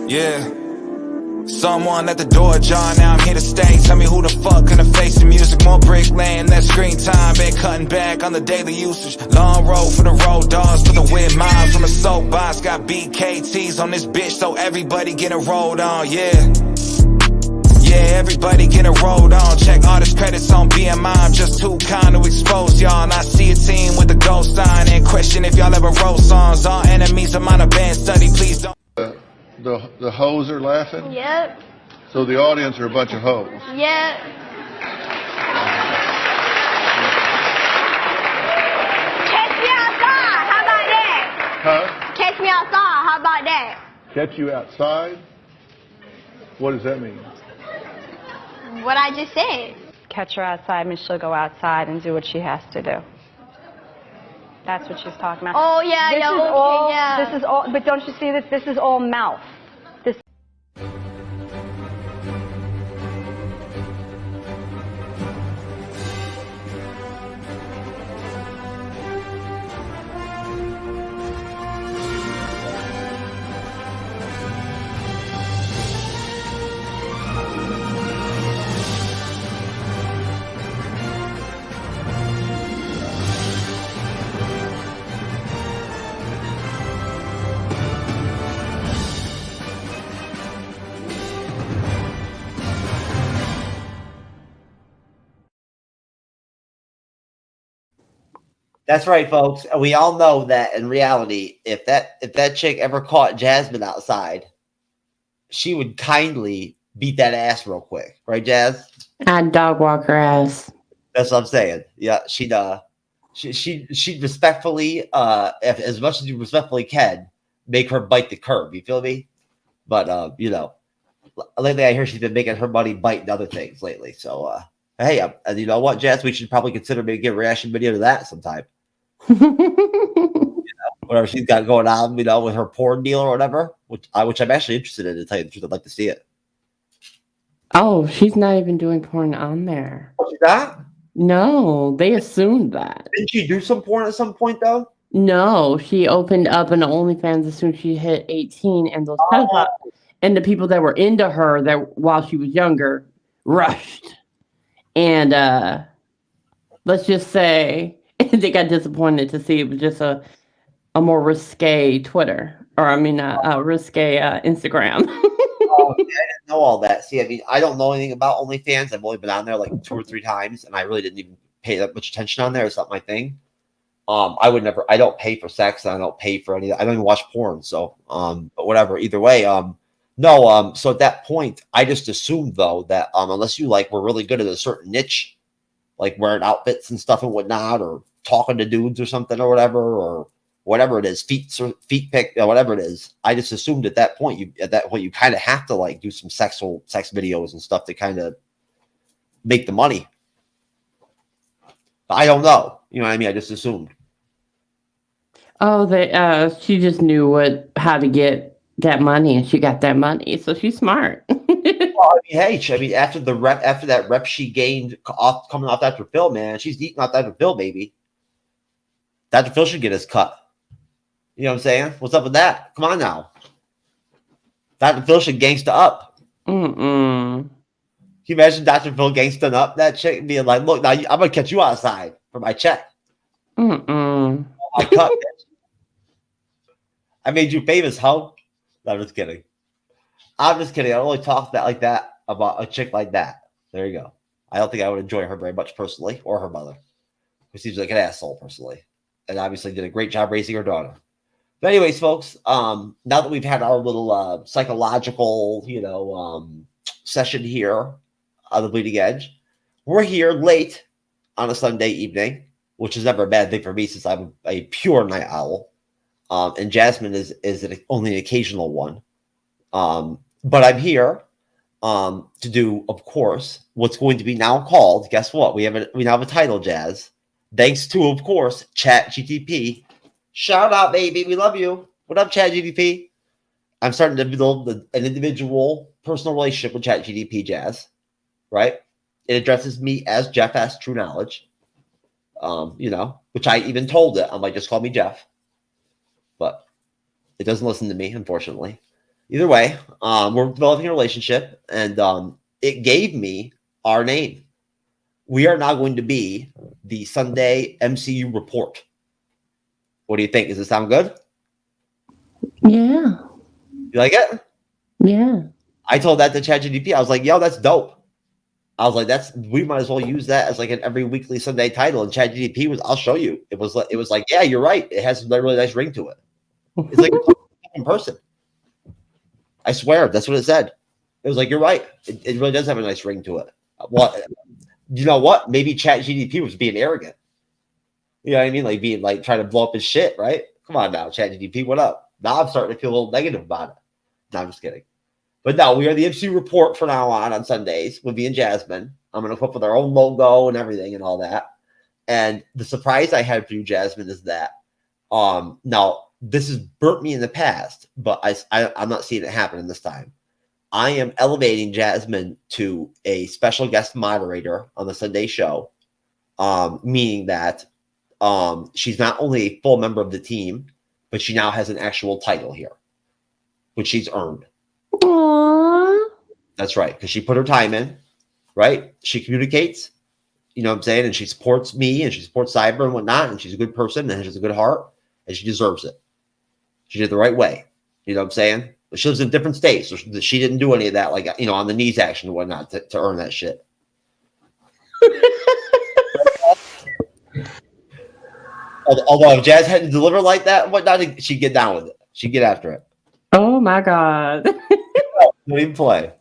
Yeah. Someone at the door, John, now I'm here to stay. Tell me who the fuck gonna face the music. More brick laying, that screen time. Been cutting back on the daily usage. Long road for the road dogs, for the win miles from a soapbox. Got BKTs on this bitch, so everybody getting rolled on, yeah. Yeah, everybody getting rolled on. Check artist credits on BMI. I'm just too kind to expose y'all. And I see a team with a ghost sign and question if y'all ever wrote songs. All enemies of mine, a band study, please don't. The hoes are laughing? Yep. So the audience are a bunch of hoes? Yep. Catch me outside. How about that? Huh? Catch me outside. How about that? Catch you outside? What does that mean? What I just said. Catch her outside means she'll go outside and do what she has to do. That's what she's talking about. Oh, yeah, this yeah, is okay, all, yeah. This is all, but don't you see that this is all mouth? This. That's right, folks. We all know that in reality, if that chick ever caught Jasmine outside, she would kindly beat that ass real quick, right, Jazz? I'd dog walk her ass. That's what I'm saying. Yeah, she'd respectfully, if, as much as you respectfully can, make her bite the curb. You feel me? But you know, lately I hear she's been making her money biting other things lately. So hey, and you know what, Jazz? We should probably consider maybe a reaction video to that sometime. Whatever she's got going on, you know, with her porn deal or whatever, which I'm actually interested in. To tell you the truth, I'd like to see it. Oh, she's not even doing porn on there. Oh, she's not? No, they assumed that. Didn't she do some porn at some point though? No, she opened up an OnlyFans as soon as she hit 18, and those pedophiles and the people that were into her that while she was younger rushed. And let's just say they got disappointed to see it was just a more risque Twitter, or I mean, a risque Instagram. Oh, yeah, I didn't know all that. See, I mean, I don't know anything about OnlyFans. I've only been on there like 2 or 3 times, and I really didn't even pay that much attention on there. It's not my thing. I don't pay for sex, and I don't pay for any. I don't even watch porn. So, but whatever. Either way, no. So at that point, I just assumed though that unless you were really good at a certain niche, like wearing outfits and stuff and whatnot, or talking to dudes or something or whatever it is, feet pic, whatever it is. I just assumed at that point you kind of have to do some sex videos and stuff to kind of make the money. But I don't know. You know what I mean? I just assumed. Oh, she just knew how to get that money, and she got that money, so she's smart. Well, I mean, hey, after that rep she gained coming off Dr. Phil, man, she's eating off Dr. Phil, baby. Dr. Phil should get his cut. You know what I'm saying? What's up with that? Come on now. Dr. Phil should gangsta up. Mm-mm. Can you imagine Dr. Phil gangsta up that chick and being like, look, now I'm going to catch you outside for my check. Mm-mm. My cut, bitch. I made you famous, ho. No, I'm just kidding. I'm just kidding. I only talk like that about a chick like that. There you go. I don't think I would enjoy her very much personally, or her mother, who seems like an asshole personally, and obviously did a great job raising her daughter. But anyways, folks, now that we've had our little psychological, session here on the Bleeding Edge, we're here late on a Sunday evening, which is never a bad thing for me since I'm a pure night owl, and Jasmine is only an occasional one. But I'm here to do, of course, what's going to be now called. Guess what? We now have a title, Jazz. Thanks to, of course, ChatGTP. Shout out, baby. We love you. What up, ChatGTP? I'm starting to build an individual personal relationship with ChatGTP, Jazz. Right? It addresses me as Jeff S. TrueKnowledge. Which I even told it. I'm like, just call me Jeff. But it doesn't listen to me, unfortunately. Either way, we're developing a relationship, and it gave me our name. We are now going to be the Sunday MCU Report. What do you think? Does it sound good? Yeah. You like it? Yeah. I told that to ChatGPT. I was like, yo, that's dope. I was like, we might as well use that as like an every weekly Sunday title. And ChatGPT was, I'll show you. It was like, yeah, you're right. It has a really nice ring to it. It's like a person. I swear, that's what it said. It was like, you're right. It really does have a nice ring to it. What? You know what? Maybe ChatGPT was being arrogant. You know what I mean? Like being like trying to blow up his shit, right? Come on now, ChatGPT, what up? Now I'm starting to feel a little negative about it. No, I'm just kidding. But no, we are the MCU Report from now on Sundays with me and Jasmine. I'm going to come up with our own logo and everything and all that. And the surprise I had for you, Jasmine, is that now this has burnt me in the past, but I'm not seeing it happen this time. I am elevating Jasmine to a special guest moderator on the Sunday show, meaning that she's not only a full member of the team, but she now has an actual title here, which she's earned. Aww. That's right, because she put her time in, right? She communicates, you know what I'm saying? And she supports me and she supports Cyber and whatnot, and she's a good person and she has a good heart, and she deserves it. She did it the right way. You know what I'm saying? But she lives in different states, so she didn't do any of that, like, you know, on the knees action and whatnot to earn that shit. Although if Jazz hadn't delivered like that and whatnot, she'd get down with it. She'd get after it. Oh my God. Don't even play.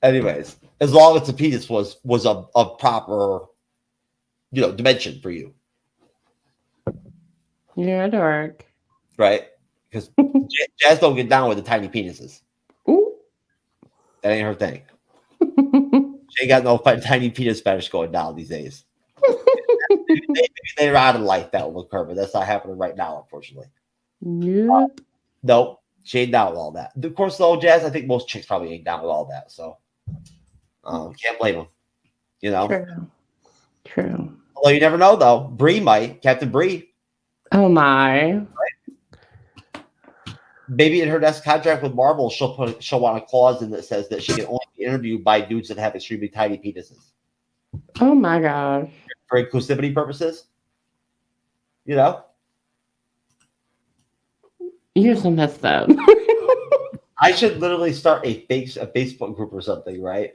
Anyways, as long as the penis was a proper, you know, dimension for you. You're a dork. Right? Because Jazz don't get down with the tiny penises. Ooh. That ain't her thing. She ain't got no tiny penis fetish going down these days. Maybe later on in life that will occur, but that's not happening right now, unfortunately. Yep. Nope, she ain't down with all that. Of course, though, Jazz, I think most chicks probably ain't down with all that, so can't blame them. You know? True. Although you never know, though. Bree might. Captain Bree. Oh my. Maybe in her next contract with Marvel, she'll want a clause in that says that she can only be interviewed by dudes that have extremely tiny penises. Oh my gosh. For inclusivity purposes. You know? You're so messed up. I should literally start a Facebook group or something, right?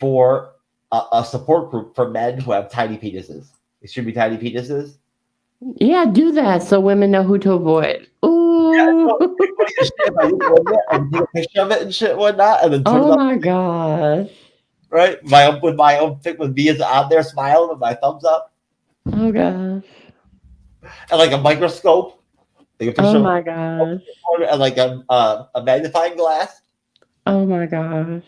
For a support group for men who have tiny penises. Extremely tiny penises. Yeah, do that so women know who to avoid. Ooh. And take a picture of it and shit and whatnot, and then put it up. My gosh. Right? My own pic with me is on there smiling with my thumbs up. Oh gosh. And like a microscope. Take a picture Oh my gosh. and like a magnifying glass. Oh my gosh.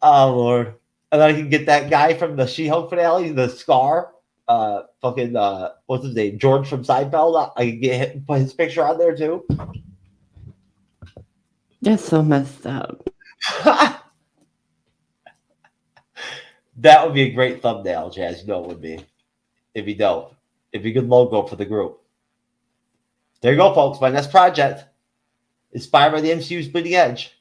Oh Lord. And then I can get that guy from the She-Hulk finale, the Scar, what's his name? George from Seinfeld. I can get him, put his picture on there too. That's so messed up. That would be a great thumbnail, Jazz. You know it would be. If you don't. It'd be a good logo for the group. There you go, folks. My next project. Inspired by the MCU's Bleeding Edge.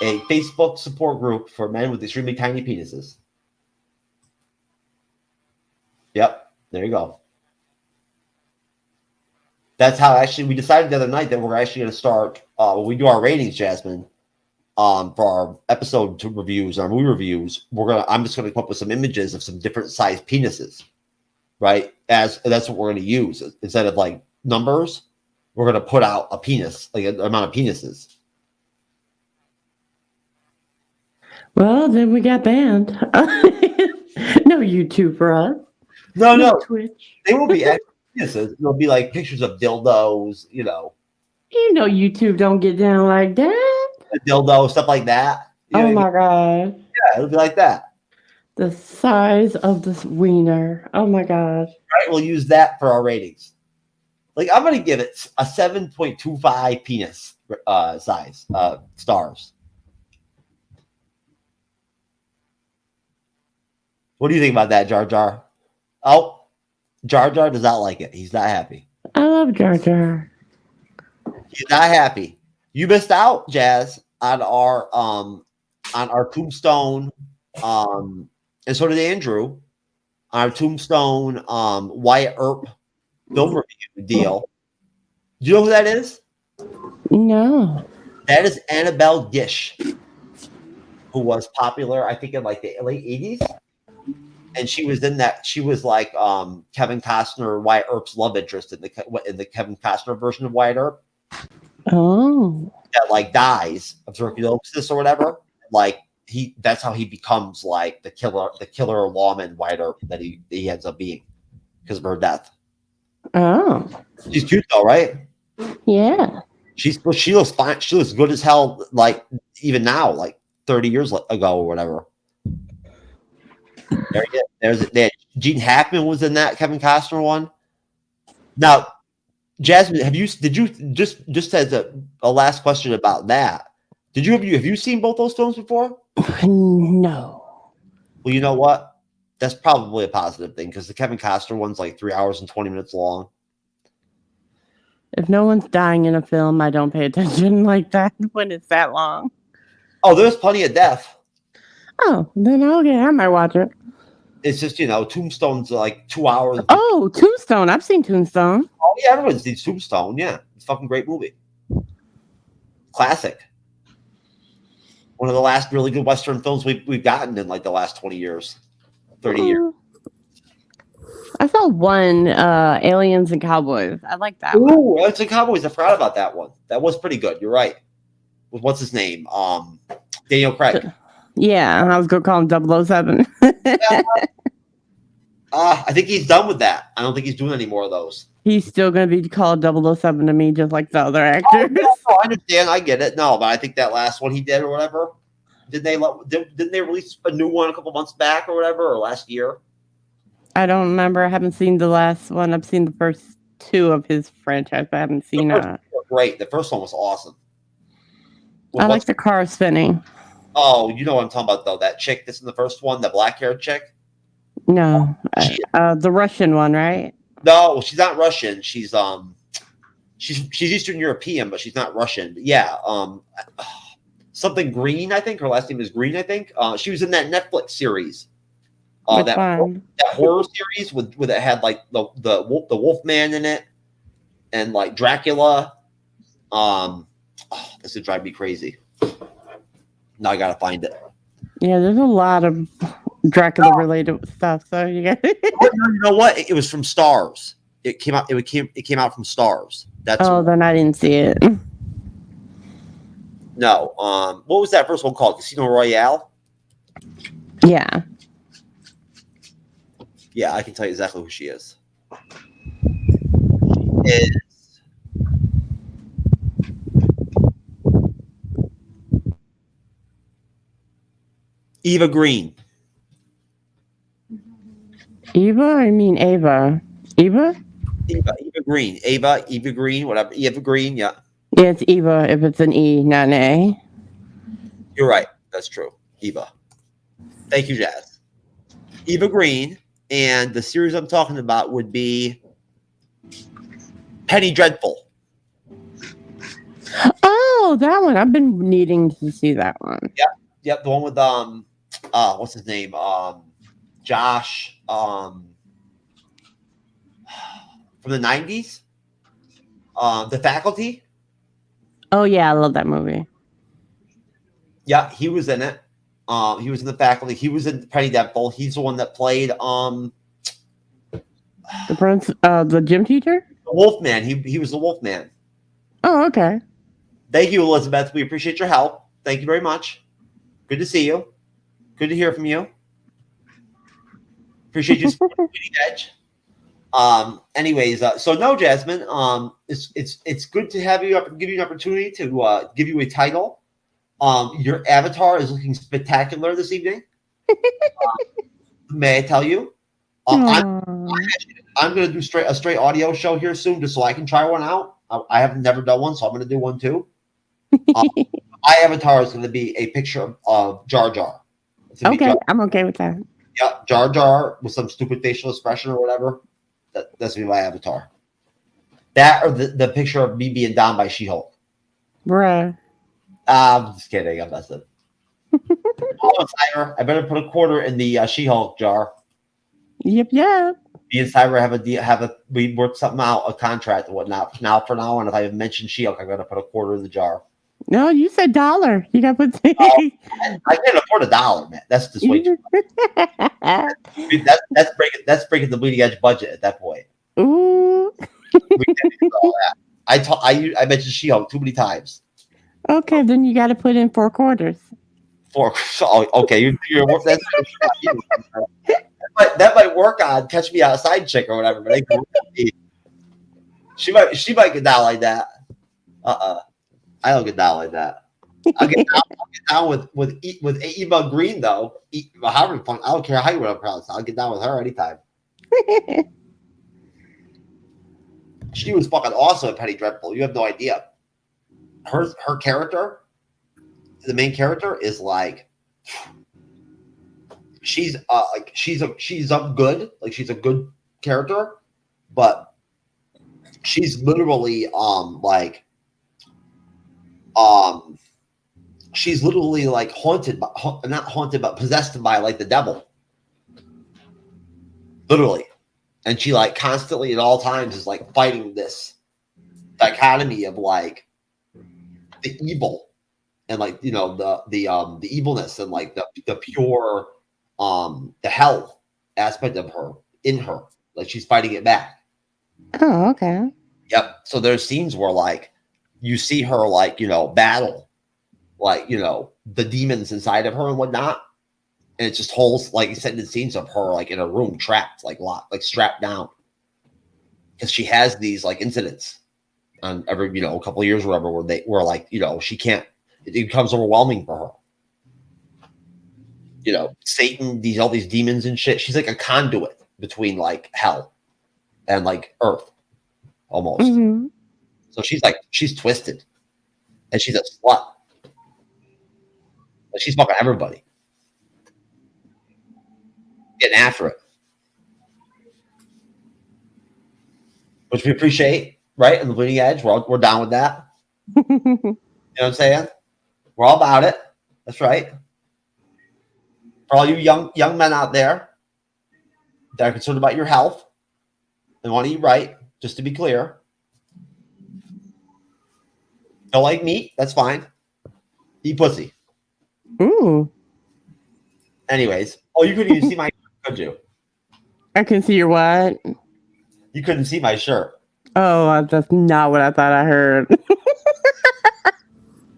A Facebook support group for men with extremely tiny penises. Yep. There you go. That's how actually we decided the other night that we're actually going to start when we do our ratings, Jasmine. For our episode reviews, our movie reviews, I'm just gonna come up with some images of some different sized penises, right? As that's what we're gonna use instead of like numbers. We're gonna put out a penis, like an amount of penises. Well, then we got banned. No YouTube for us. No, Twitch. they will be actual penises. It'll be like pictures of dildos, you know. You know YouTube don't get down like that. A dildo, stuff like that. You know Oh what I my mean? god. Yeah, it'll be like that. The size of this wiener. Oh my gosh. Right, we'll use that for our ratings. Like I'm gonna give it a 7.25 penis size stars. What do you think about that, Jar Jar? Oh, Jar Jar does not like it. He's not happy. I love Jar Jar. He's not happy. You missed out, Jazz, on our Tombstone, and so did Andrew. Our Tombstone Wyatt Earp film review deal. Do you know who that is? No. That is Annabelle Gish, who was popular, I think, in like the late 80s. And she was in that. She was like Kevin Costner, Wyatt Earp's love interest in the Kevin Costner version of Wyatt Earp. Oh. That like dies of tuberculosis or whatever. Like that's how he becomes like the killer lawman Wyatt Earp that he ends up being because of her death. Oh. She's cute though, right? Yeah. She looks fine. She looks good as hell. Like even now, like 30 years ago or whatever. There's Gene Hackman was in that Kevin Costner one. Now, Jasmine, have you just as a last question about that? Have you seen both those films before? No. Well, you know what? That's probably a positive thing because the Kevin Costner one's like 3 hours and 20 minutes long. If no one's dying in a film, I don't pay attention like that when it's that long. Oh, there's plenty of death. Oh, then okay, I might watch it. It's just, Tombstone's like 2 hours. Oh, Tombstone. I've seen Tombstone. Oh, yeah, everyone's seen Tombstone. Yeah, it's a fucking great movie. Classic. One of the last really good Western films we've gotten in like the last 20 years, 30 years. I saw one, Aliens and Cowboys. I like that one. Ooh, Aliens and Cowboys. I forgot about that one. That was pretty good. You're right. What's his name? Daniel Craig. Yeah, I was going to call him 007. I think he's done with that. I don't think he's doing any more of those. He's still going to be called 007 to me, just like the other actors. I understand. I get it. No, but I think that last one he did or whatever. Didn't they release a new one a couple months back or whatever, or last year? I don't remember. I haven't seen the last one. I've seen the first two of his franchise, but I haven't seen great. The first one was awesome. I like the car spinning. Oh, you know what I'm talking about, though. That chick that's in the first one, the black-haired chick? No. The Russian one, right? No, she's not Russian. She's Eastern European, but she's not Russian. Yeah. Something Green, I think. Her last name is Green, I think. She was in that Netflix series. That horror series with it had like the Wolfman in it and like Dracula. This would drive me crazy. Now I gotta find it. Yeah, there's a lot of Dracula related stuff. So you got you know what? It was from Stars. It came out. It came out from Stars. Then I didn't see it. No. What was that first one called? Casino Royale? Yeah. Yeah, I can tell you exactly who she is. She is Eva Green. Eva? I mean Ava. Eva? Eva Green. Eva Green, whatever. Eva Green, yeah. Yeah, it's Eva if it's an E, not an A. You're right. That's true. Eva. Thank you, Jazz. Eva Green, and the series I'm talking about would be Penny Dreadful. Oh, that one. I've been needing to see that one. Yep, the one with what's his name? Josh from the 90s. The Faculty. Oh yeah, I love that movie. Yeah, he was in it. He was in The Faculty. He was in Penny Dreadful. He's the one that played the gym teacher? The Wolfman. He was the Wolfman. Oh, okay. Thank you, Elizabeth. We appreciate your help. Thank you very much. Good to see you. Good to hear from you. Appreciate you supporting Leading Edge. Anyways, so no, Jasmine. It's good to have you give you an opportunity to give you a title. Your avatar is looking spectacular this evening. May I tell you? I'm going to do a straight audio show here soon, just so I can try one out. I have never done one, so I'm going to do one too. My avatar is going to be a picture of Jar Jar. Okay, I'm okay with that. Yeah, Jar Jar with some stupid facial expression or whatever. That's gonna be my avatar. That or the picture of me being down by She-Hulk. Bruh. I'm just kidding. I'm messing. Oh, Cyber, I better put a quarter in the She-Hulk jar. Yep. Me and Cyber we worked something out, a contract and whatnot. Now, for now on, if I mention She-Hulk, I'm gonna put a quarter in the jar. No, you said $1. You got to put. I can't afford $1, man. That's just way too much. That's breaking the bleeding edge budget at that point. Ooh. We can't do all that. I mentioned She-Hulk too many times. Okay, then you got to put in 4 quarters. Okay, you're that might work on Catch Me Outside chick or whatever, but she might get down like that. I don't get down like that. I'll get down with Eva Green though. However fun, I don't care how you want to pronounce it. I'll get down with her anytime. She was fucking awesome at Penny Dreadful. You have no idea. Her character, the main character, is like she's a good, like she's a good character, but she's literally she's literally like haunted by, not haunted, but possessed by like the devil. Literally. And she like constantly at all times is like fighting this dichotomy of like the evil and like, you know, the evilness and like the pure the hell aspect of her in her. Like she's fighting it back. Oh, okay. Yep. So there's scenes where like you see her like, you know, battle like, you know, the demons inside of her and whatnot. And it's just whole like extended scenes of her like in a room trapped, like locked, like strapped down. Because she has these like incidents on every, you know, a couple of years or whatever where like, you know, she can't, it becomes overwhelming for her. You know, Satan, all these demons and shit. She's like a conduit between like hell and like earth almost. Mm-hmm. So she's twisted and she's a slut. But she's fucking everybody. Getting after it. Which we appreciate, right? On the bleeding edge. We're down with that. You know what I'm saying? We're all about it. That's right. For all you young men out there that are concerned about your health and want to eat right, just to be clear. Don't like meat, that's fine. Eat pussy. Ooh. Anyways. Oh, you couldn't even see my could you? I can see your what? You couldn't see my shirt. Oh, that's not what I thought I heard.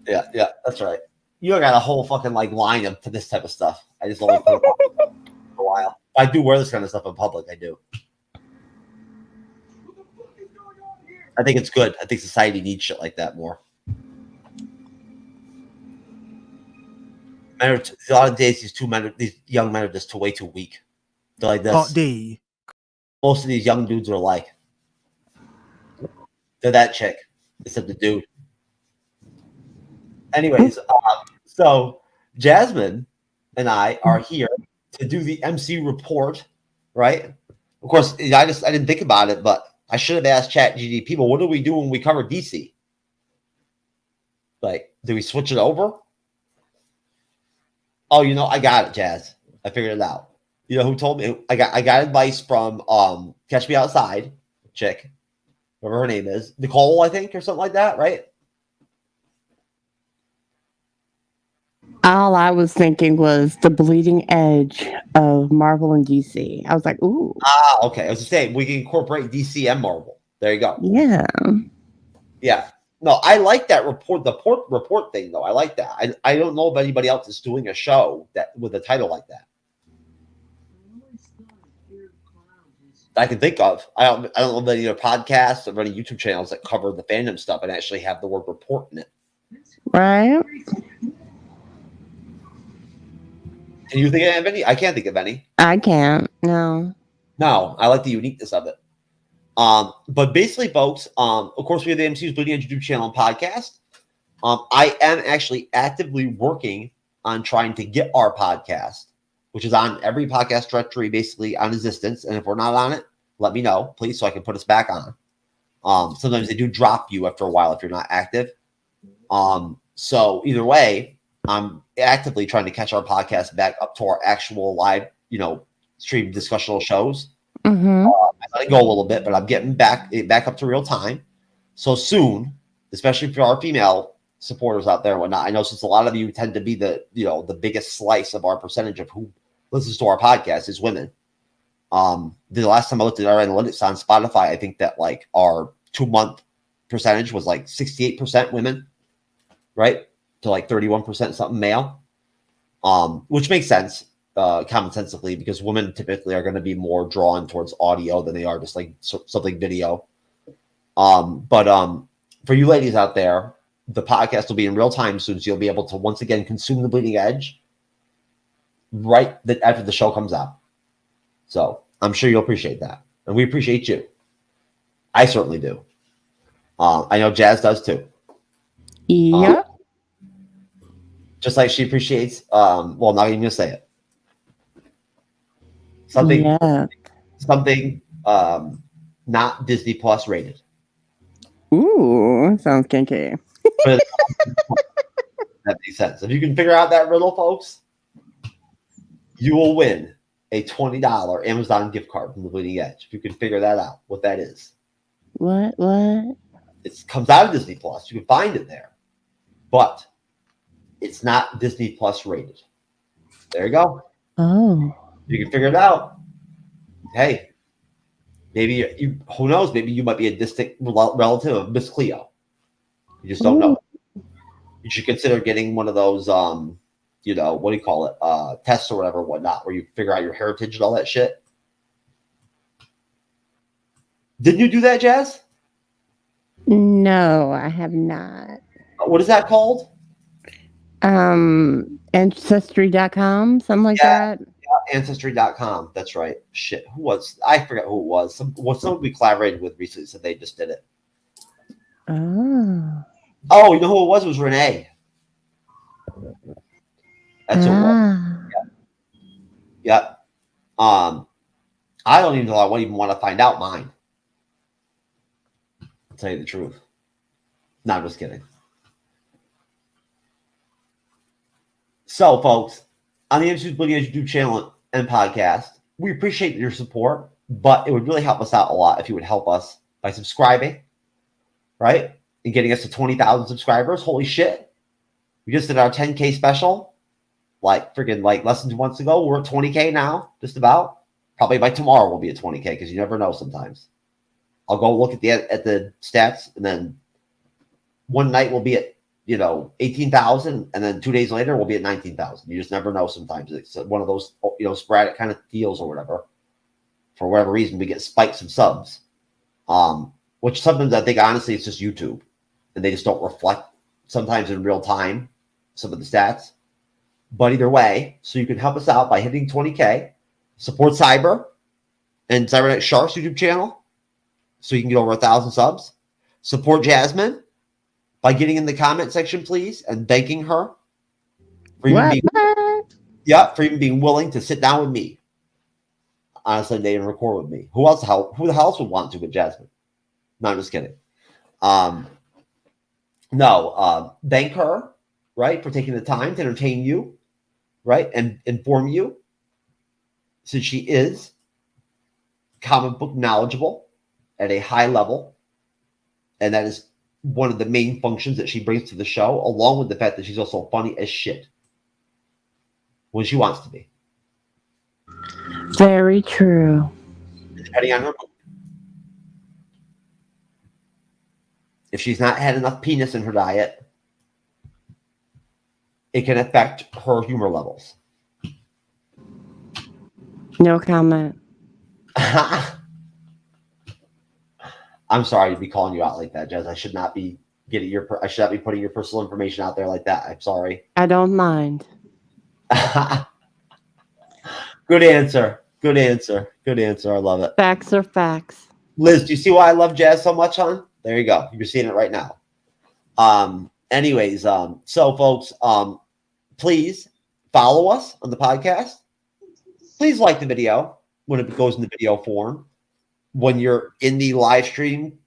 Yeah, that's right. You got a whole fucking like line of this type of stuff. I just only put it on for a while. I do wear this kind of stuff in public. I do. I think it's good. I think society needs shit like that more. A lot of days, these young men are just way too weak. They're like this. Most of these young dudes are like, they're that chick, except the dude. Anyways, so Jasmine and I are here to do the MCU report, right? Of course, I didn't think about it, but I should have asked ChatGPT people, what do we do when we cover DC? Like, do we switch it over? Oh, you know, I got it, Jazz. I figured it out. You know who told me? I got advice from Catch Me Outside chick, whatever her name is, Nicole, I think, or something like that, right? All I was thinking was the bleeding edge of Marvel and DC. I was like, ooh. Okay. I was just saying we can incorporate DC and Marvel. There you go. Yeah. Yeah. No, I like that report. The report thing, though. I like that. I don't know if anybody else is doing a show that with a title like that. I can think of. I don't know of any other podcasts or any YouTube channels that cover the fandom stuff and actually have the word report in it. Right. Can you think of any? I can't think of any. I can't. No. No, I like the uniqueness of it. But basically, folks, of course, we have the MCU's Bleeding Edge YouTube channel and podcast. I am actually actively working on trying to get our podcast, which is on every podcast directory basically on existence. And if we're not on it, let me know, please, so I can put us back on. Sometimes they do drop you after a while if you're not active. So either way, I'm actively trying to catch our podcast back up to our actual live, stream discussional shows. Mm-hmm. I let it go a little bit, but I'm getting back up to real time. So soon, especially for our female supporters out there and whatnot. I know since a lot of you tend to be the biggest slice of our percentage of who listens to our podcast is women. The last time I looked at our analytics on Spotify, I think that like our 2-month percentage was like 68% women, right? To like 31% something male, which makes sense commonsensically because women typically are going to be more drawn towards audio than they are just like something video. But for you ladies out there, the podcast will be in real time soon, so you'll be able to once again consume the Bleeding Edge right after the show comes out. So I'm sure you'll appreciate that, and we appreciate you. I certainly do. I know Jazz does too. Yep. Just like she appreciates. Well, not even gonna say it. Something not Disney Plus rated. Ooh, sounds kinky. But that makes sense. If you can figure out that riddle, folks, you will win a $20 Amazon gift card from the Bleeding Edge. If you can figure that out, what that is. What? It comes out of Disney Plus. You can find it there. But it's not Disney Plus rated. There you go. Oh. You can figure it out. Hey, maybe who knows? Maybe you might be a distant relative of Miss Cleo. You just don't know. You should consider getting one of those, what do you call it? Tests or whatever, whatnot, where you figure out your heritage and all that shit. Didn't you do that, Jazz? No, I have not. What is that called? Ancestry.com, something like that. Yeah, Ancestry.com. That's right. Shit. I forgot who it was. Someone we collaborated with recently said they just did it. Oh, you know who it was? It was Renee. That's who it was. Yeah. I don't even know. I wouldn't even want to find out mine. I'll tell you the truth. No, I'm just kidding. So, folks, on the MCU'S Bleeding Edge YouTube channel and podcast, we appreciate your support, but it would really help us out a lot if you would help us by subscribing, right? And getting us to 20,000 subscribers. Holy shit. We just did our 10K special like less than 2 months ago. We're at 20K now, just about. Probably by tomorrow we'll be at 20K because you never know sometimes. I'll go look at the stats, and then one night we'll be at 18,000, and then 2 days later we'll be at 19,000. You just never know sometimes. It's one of those sporadic kind of deals or whatever. For whatever reason, we get spikes of subs. Which sometimes I think honestly it's just YouTube, and they just don't reflect sometimes in real time some of the stats. But either way, so you can help us out by hitting 20K, support Cyber and Cybernetic Shark's YouTube channel, so you can get over 1,000 subs. Support Jasmine by getting in the comment section, please, and thanking her for even being willing to sit down with me on a Sunday and record with me. Who the hell else would want to but Jasmine? No, I'm just kidding. Thank her, right, for taking the time to entertain you, right, and inform you, since she is comic book knowledgeable at a high level, and that is one of the main functions that she brings to the show, along with the fact that she's also funny as shit when she wants to be. Very true. Depending on her mood. If she's not had enough penis in her diet, it can affect her humor levels. No comment. I'm sorry to be calling you out like that, Jez. I should not be putting your personal information out there like that. I'm sorry. I don't mind. Good answer. Good answer. Good answer. I love it. Facts are facts. Liz, do you see why I love Jazz so much, hon? There you go. You're seeing it right now. So folks, please follow us on the podcast. Please like the video when it goes in the video form. when you're in the live stream,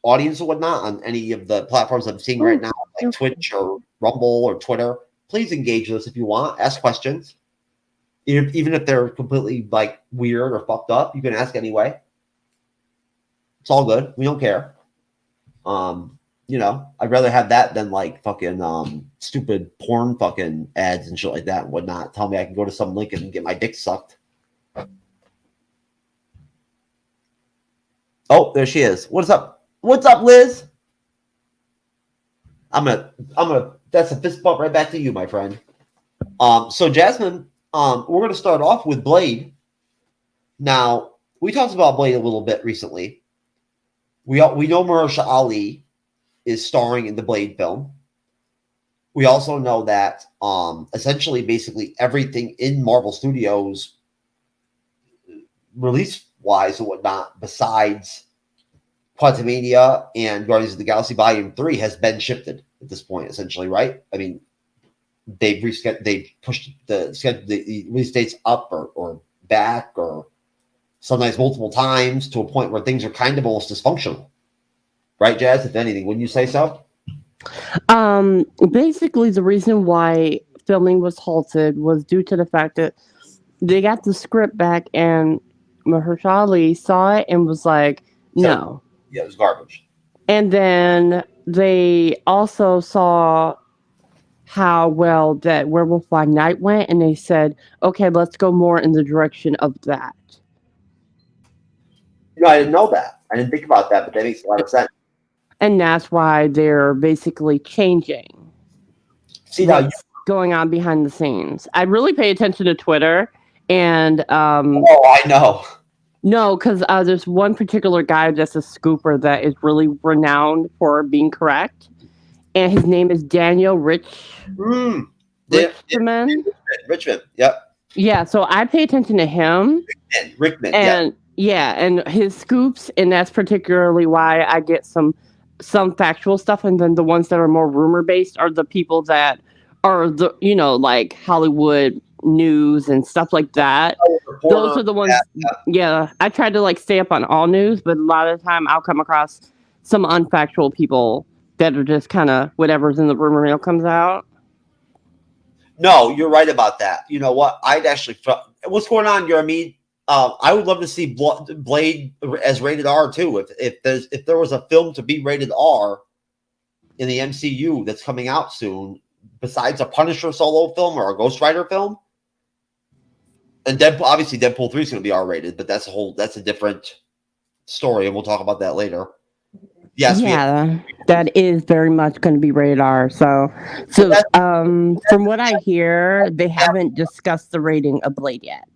audience or whatnot on any of the platforms I'm seeing right now, like Twitch or Rumble or Twitter, please engage with us if you want. Ask questions. Even if they're completely like weird or fucked up, you can ask anyway. It's all good. We don't care. I'd rather have that than like fucking stupid porn fucking ads and shit like that and whatnot. Tell me I can go to some link and get my dick sucked. Oh, there she is. What's up? What's up, Liz? I'm gonna that's a fist bump right back to you, my friend. So Jasmine, we're gonna start off with Blade. Now, we talked about Blade a little bit recently. We know Mahershala Ali is starring in the Blade film. We also know that essentially basically everything in Marvel Studios release-wise and whatnot, besides Quantumania and Guardians of the Galaxy Volume 3 has been shifted at this point, essentially, right? I mean, they've pushed the release dates up or back or sometimes multiple times to a point where things are kind of almost dysfunctional. Right, Jazz? If anything, wouldn't you say so? Basically, the reason why filming was halted was due to the fact that they got the script back and Mahershala Ali saw it and was like, no. Yeah, it was garbage. And then they also saw how well that Werewolf by Night went, and they said, okay, let's go more in the direction of that. I didn't know that. I didn't think about that, but that makes a lot of sense. And that's why they're basically changing. See what's going on behind the scenes. I really pay attention to Twitter, and I know. No, because there's one particular guy that's a scooper that is really renowned for being correct, and his name is Daniel Richmond. Richmond, yep. Yeah, so I pay attention to him. Rickman, and and his scoops, and that's particularly why I get some factual stuff, and then the ones that are more rumor based are the people that are the like Hollywood news and stuff like that. Those are the ones. Yeah, I try to like stay up on all news, but a lot of the time I'll come across some unfactual people that are just kind of whatever's in the rumor mill comes out. No, you're right about that. You know what? I'd actually. What's going on, Jeremy? I would love to see Blade as rated R too. If there was a film to be rated R in the MCU that's coming out soon, besides a Punisher solo film or a Ghost Rider film, and Deadpool, obviously Deadpool 3 is going to be R rated, but that's a different story, and we'll talk about that later. Yes, that is very much going to be rated R. So from what I hear, they haven't discussed the rating of Blade yet.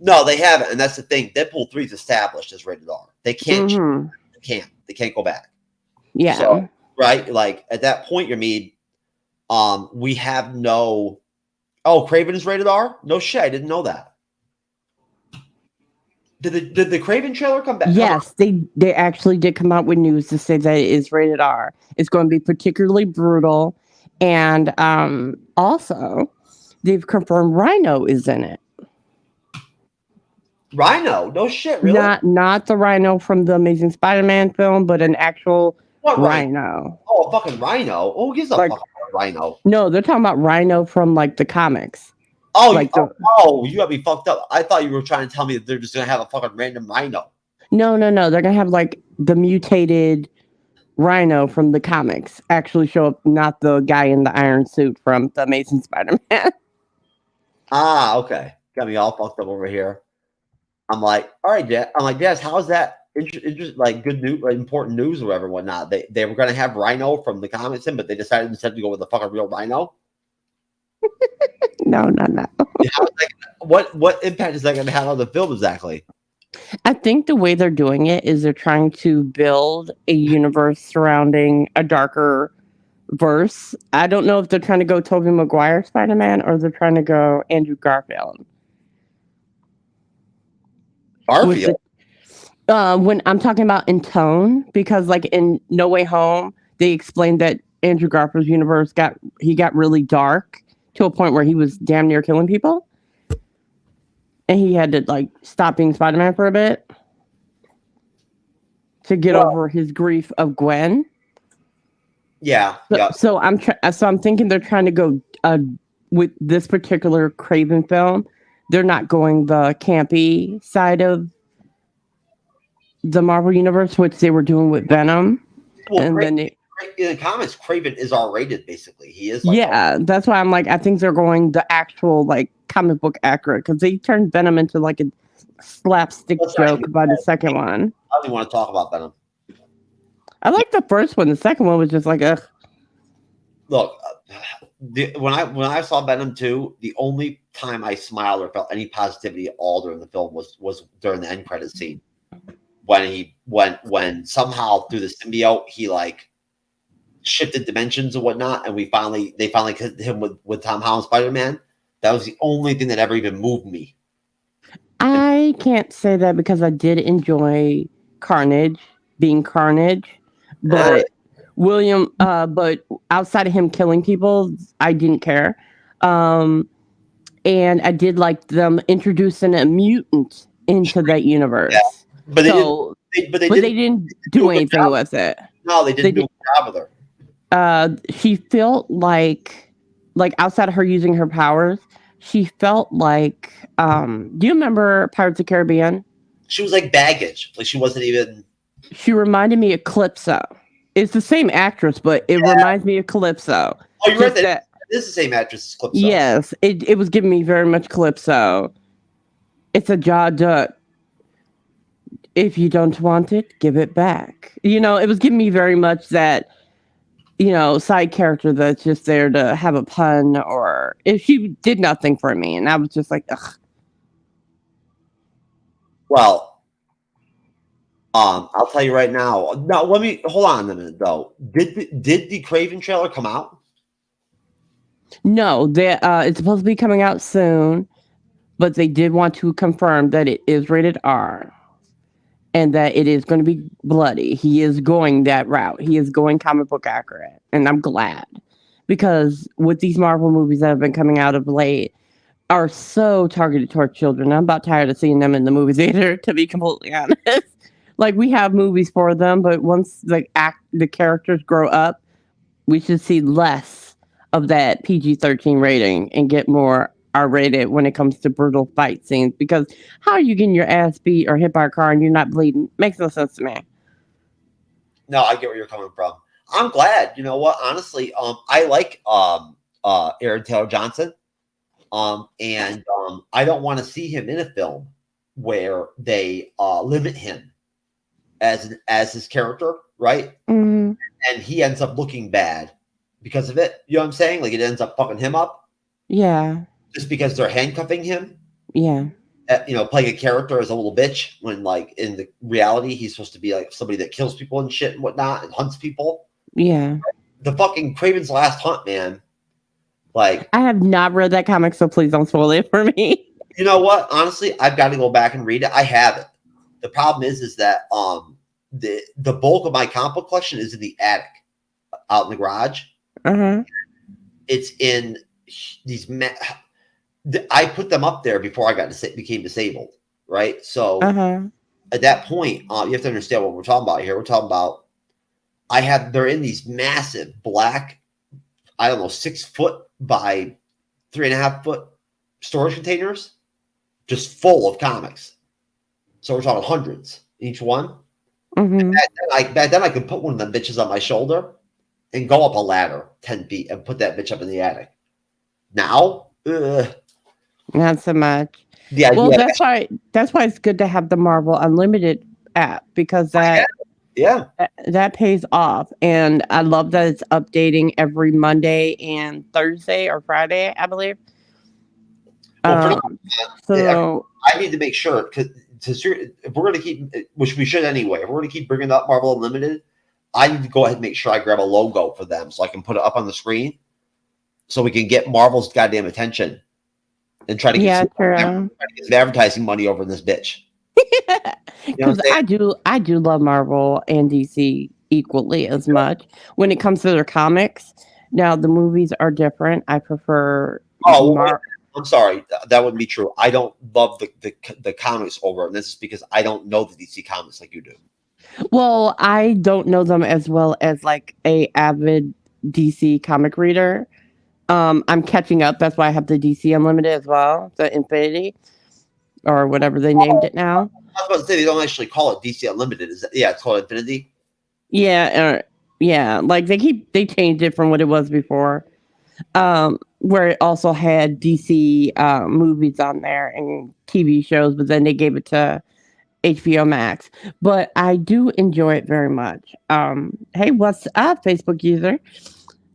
No, they haven't, and that's the thing. Deadpool 3 is established as rated R. They can't. They can't go back. Yeah. So, right, like at that point, we have no. Oh, Kraven is rated R. No shit, I didn't know that. Did the Kraven trailer come back? Yes, they actually did come out with news to say that it is rated R. It's going to be particularly brutal, and also they've confirmed Rhino is in it. Rhino? No shit, really? Not the Rhino from the Amazing Spider-Man film, but an actual Rhino. Oh, a fucking Rhino. Oh, who gives a fuck about Rhino? No, they're talking about Rhino from like the comics. Oh, you got me fucked up. I thought you were trying to tell me that they're just gonna have a fucking random Rhino. No. They're gonna have like the mutated Rhino from the comics actually show up, not the guy in the iron suit from the Amazing Spider-Man. Ah, okay. Got me all fucked up over here. I'm like, all right, Jess. I'm like, Jess, how's that? Like good news, important news or whatever, whatnot. They were gonna have Rhino from the comics in, but they decided instead to go with the fucking real Rhino. No. What impact is that going to have on the film exactly? I think the way they're doing it is they're trying to build a universe surrounding a darker verse. I don't know if they're trying to go Tobey Maguire Spider-Man or they're trying to go Andrew Garfield. Garfield? When I'm talking about in tone, because like in No Way Home, they explained that Andrew Garfield's universe got really dark to a point where he was damn near killing people. And he had to like stop being Spider-Man for a bit. to get over his grief of Gwen. Yeah, So, yeah. so I'm thinking they're trying to go with this particular Craven film. They're not going the campy side of the Marvel universe, which they were doing with Venom. Well, And Craven, then in the comics, Craven is R-rated. Basically, he is. Like yeah, that's why I'm like, I think they're going the actual like comic book accurate because they turned Venom into like a slapstick joke by the second one. I don't even want to talk about Venom. I like the first one. The second one was just like, ugh. Look, when I saw Venom 2, the only time I smiled or felt any positivity at all during the film was during the end credit scene when somehow through the symbiote he like shifted dimensions and whatnot, and they finally hit him with Tom Holland Spider-Man. That was the only thing that ever even moved me. I can't say that because I did enjoy Carnage being Carnage, but but outside of him killing people, I didn't care. And I did like them introducing a mutant into that universe. Yeah. But they didn't do anything with it. No, they didn't do a job with her. She felt like outside of her using her powers, she felt like do you remember Pirates of the Caribbean? She was like baggage. Like she wasn't even. She reminded me of Calypso. It's the same actress, but it reminds me of Calypso. Oh, you're right. That is the same actress as Calypso. Yes, it was giving me very much Calypso. It's a jaw duck. If you don't want it, give it back. You know, it was giving me very much that, you know, side character that's just there to have a pun, or if she did nothing for me, and I was just like, ugh. Well, I'll tell you right now. Now, let me hold on a minute though. Did the Craven trailer come out? No, it's supposed to be coming out soon, but they did want to confirm that it is rated R. And that it is going to be bloody. He is going that route. He is going comic book accurate. And I'm glad. Because with these Marvel movies that have been coming out of late are so targeted toward children. I'm about tired of seeing them in the movie theater, to be completely honest. Like, we have movies for them, but once the characters grow up, we should see less of that PG-13 rating and get more R-rated when it comes to brutal fight scenes, because how are you getting your ass beat or hit by a car and you're not bleeding? Makes no sense to me. No, I get where you're coming from. I'm glad. You know what? Honestly, I like Aaron Taylor Johnson, and I don't want to see him in a film where they limit him as his character, right? Mm-hmm. And he ends up looking bad because of it. You know what I'm saying? Like it ends up fucking him up. Yeah. Just because they're handcuffing him. Yeah. You know, playing a character as a little bitch when, like, in the reality, he's supposed to be like somebody that kills people and shit and whatnot and hunts people. Yeah. The fucking Craven's Last Hunt, man. Like, I have not read that comic, so please don't spoil it for me. You know what? Honestly, I've got to go back and read it. I have it. The problem is that the bulk of my comic book collection is in the attic, out in the garage. Uh-huh. It's in these. I put them up there before I became disabled, right? So at that point, you have to understand what we're talking about here. We're talking about they're in these massive black, I don't know, 6 foot by 3.5 foot storage containers, just full of comics. So we're talking hundreds each one. Mm-hmm. Back then I could put one of them bitches on my shoulder and go up a ladder 10 feet and put that bitch up in the attic. Now, not so much. Well, that's why it's good to have the Marvel Unlimited app, because that pays off. And I love that it's updating every Monday and Thursday or Friday, I believe. I need to make sure, because if we're going to keep, which we should anyway, if we're going to keep bringing up Marvel Unlimited, I need to go ahead and make sure I grab a logo for them so I can put it up on the screen so we can get Marvel's goddamn attention and try to get some advertising money over this bitch. Because I do love Marvel and DC equally as much when it comes to their comics. Now the movies are different. I prefer. I'm sorry, that wouldn't be true. I don't love the comics over, and this is because I don't know the DC comics like you do. Well, I don't know them as well as like a avid DC comic reader. I'm catching up. That's why I have the DC Unlimited as well, the Infinity or whatever they named it now. I was about to say they don't actually call it DC Unlimited. Is that, yeah, it's called Infinity. Yeah, yeah. Like they changed it from what it was before, where it also had DC movies on there and TV shows, but then they gave it to HBO Max. But I do enjoy it very much. Hey, what's up, Facebook user?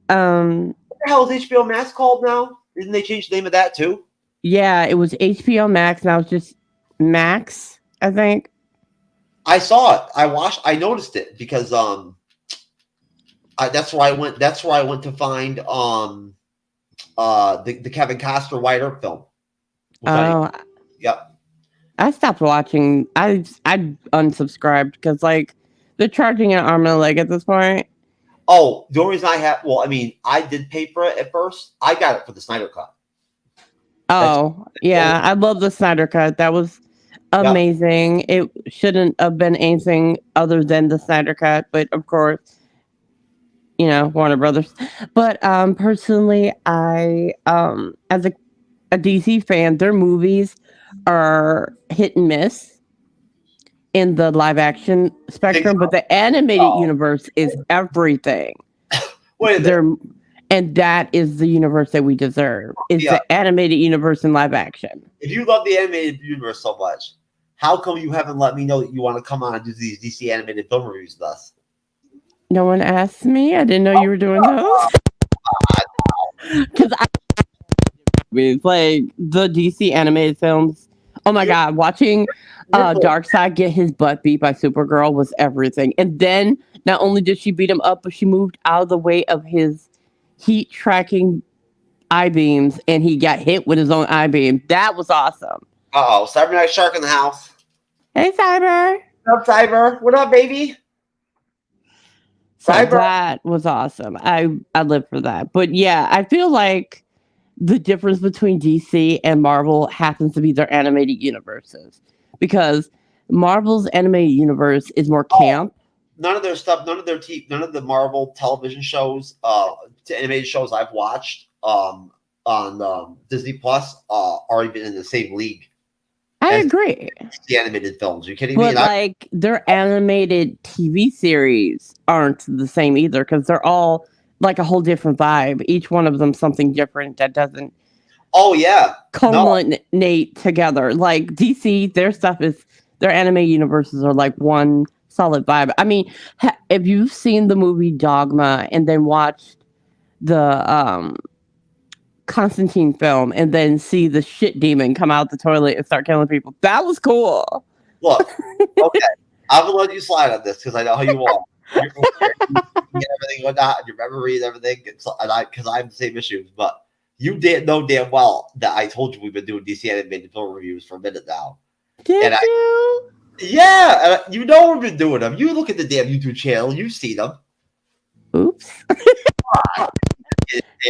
What the hell is HBO Max called now? Didn't they change the name of that too? Yeah, it was HBO Max. Now it's just Max, I think. I saw it. I noticed it because that's where I went. That's where I went to find the Kevin Costner White Earp film. Yep. I stopped watching. I unsubscribed because like they're charging an arm and a leg at this point. Oh, the only reason I did pay for it at first. I got it for the Snyder Cut. Oh, yeah. I love the Snyder Cut. That was amazing. Yep. It shouldn't have been anything other than the Snyder Cut, but of course, Warner Brothers. But personally, I as a DC fan, their movies are hit and miss in the live action spectrum, but the animated universe is everything. And that is the universe that we deserve. Is the animated universe in live action. If you love the animated universe so much, how come you haven't let me know that you want to come on and do these DC animated film reviews with us? No one asked me. I didn't know you were doing those. Because like the DC animated films. Oh my God, watching Darkseid get his butt beat by Supergirl was everything. And then not only did she beat him up, but she moved out of the way of his heat tracking I-beams and he got hit with his own I-beam. That was awesome. Uh-oh, Cyber Night Shark in the house. Hey, Cyber. What up, Cyber? What up, baby? So that was awesome. I live for that. But yeah, I feel like the difference between DC and Marvel happens to be their animated universes. Because Marvel's animated universe is more camp. None of their stuff, none of the Marvel television shows, animated shows I've watched on Disney Plus are even in the same league. I agree. The animated films. Are you kidding me? But like their animated TV series aren't the same either because they're all like a whole different vibe. Each one of them something different that doesn't. Oh yeah, culminate together. Like DC, their anime universes are like one solid vibe. I mean, if you've seen the movie Dogma and then watched the Constantine film and then see the shit demon come out the toilet and start killing people, that was cool. Look, okay, I'm gonna let you slide on this because I know how you are. You get everything whatnot, and your memory and everything, because I have the same issues, but. You didn't know damn well that I told you we've been doing DC animated film reviews for a minute now. Did you? Yeah, you know we've been doing them. You look at the damn YouTube channel, you see them. Oops.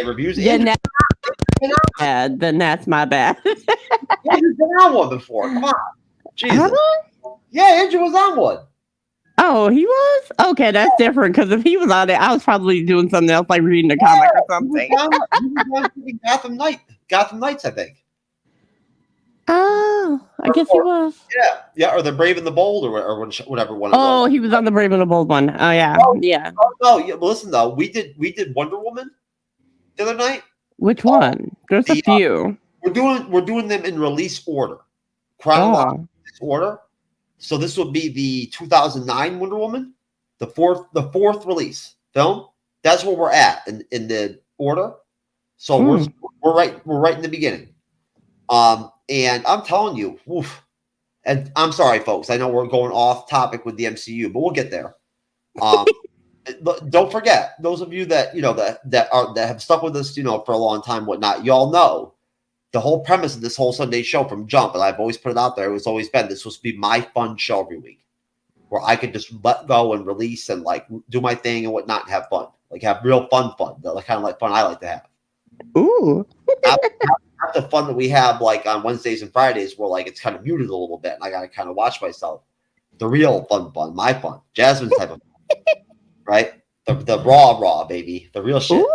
Reviews. Then that's my bad. Andrew's been on one before. Come on. Jesus. Yeah, Andrew was on one. Oh, he was? Okay, that's different because if he was on it, I was probably doing something else, like reading a comic or something. He was on Gotham Knights, I think. Oh, I guess he was. Yeah, or the Brave and the Bold, or whatever one. Oh, he was on the Brave and the Bold one. Oh yeah, yeah. Oh yeah. Well, listen though, we did Wonder Woman the other night. Which one? There's a few. We're doing them in release order, chronological order. So this would be the 2009 Wonder Woman, the fourth release film. That's where we're at in the order. So we're right in the beginning. And I'm telling you, oof, and I'm sorry, folks. I know we're going off topic with the MCU, but we'll get there. Don't forget, those of you that that have stuck with us, for a long time, whatnot. Y'all know the whole premise of this whole Sunday show from jump, and I've always put it out there. It was always been this was to be my fun show every week, where I could just let go and release and like do my thing and whatnot and have fun, like have real fun, the kind of like fun I like to have. Ooh. Not the fun that we have like on Wednesdays and Fridays where like it's kind of muted a little bit and I got to kind of watch myself. The real fun, my fun. Jasmine's type of fun, right? The raw, baby. The real shit.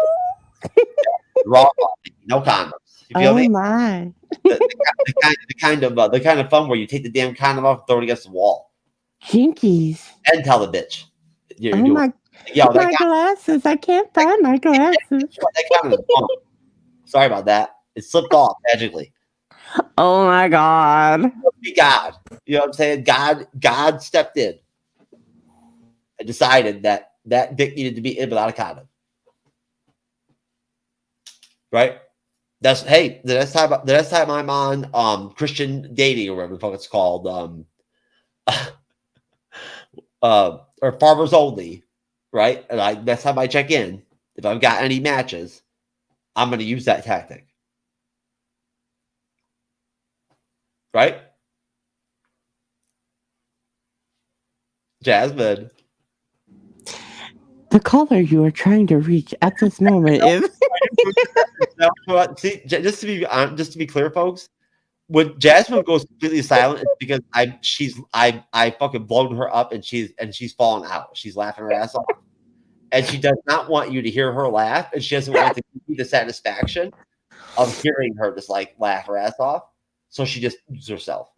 Raw, baby. No condoms. You feel me? My. The kind of fun where you take the damn condom off and throw it against the wall Jinkies. and tell the bitch. You're Oh doing my, Yo, my glasses. I can't find my glasses. that condom is gone. Sorry about that. It slipped off magically. Oh my God. Be God. You know what I'm saying? God stepped in and decided that dick needed to be in without a condom. Right? The next time I'm on Christian dating or whatever the fuck it's called, or farmers only, right? And next time I check in, if I've got any matches, I'm gonna use that tactic. Right? Jasmine. The caller you are trying to reach at this moment is. See, just to be clear, folks, when Jasmine goes completely silent, it's because I fucking blown her up and she's falling out. She's laughing her ass off, and she does not want you to hear her laugh, and she doesn't want to give you the satisfaction of hearing her just like laugh her ass off. So she just uses herself.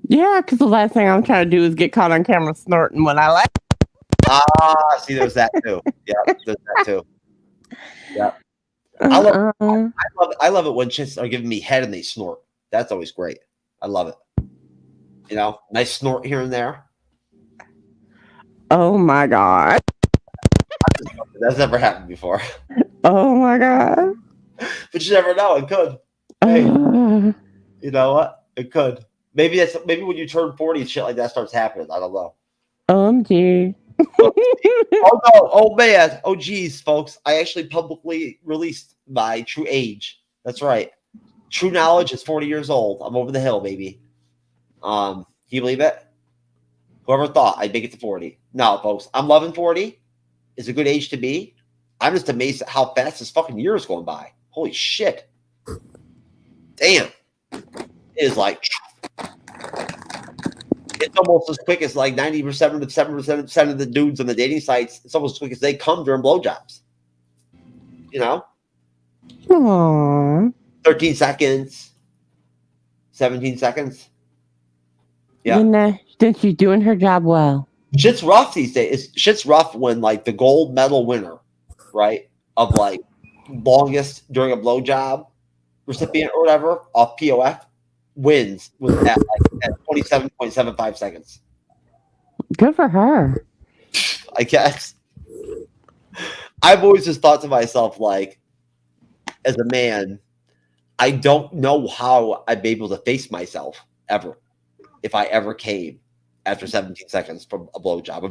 Yeah, because the last thing I'm trying to do is get caught on camera snorting when I laugh. See, there's that too. Yeah, there's that too. Yeah. I love it when chicks are giving me head and they snort. That's always great. I love it. You know, nice snort here and there. Oh my God. That's never happened before. Oh my God. But you never know. It could. Hey, you know what? It could. Maybe when you turn 40, shit like that starts happening. I don't know. OMG. Oh no! Oh man! Oh geez, folks! I actually publicly released my true age. That's right. TrueKnowledge is 40 years old. I'm over the hill, baby. Can you believe it? Whoever thought I'd make it to 40? No, folks. I'm loving 40. It's a good age to be. I'm just amazed at how fast this fucking year is going by. Holy shit! Damn! It is like. It's almost as quick as like 90% to 7% of the dudes on the dating sites. It's almost as quick as they come during blowjobs. You know? Aww. 13 seconds. 17 seconds. Yeah. Then she's doing her job well. Shit's rough these days. Shit's rough when like the gold medal winner, right? Of like longest during a blowjob recipient or whatever off POF wins with at 27.75 seconds. Good for her. I guess. I've always just thought to myself, like, as a man, I don't know how I'd be able to face myself ever if I ever came after 17 seconds from a blowjob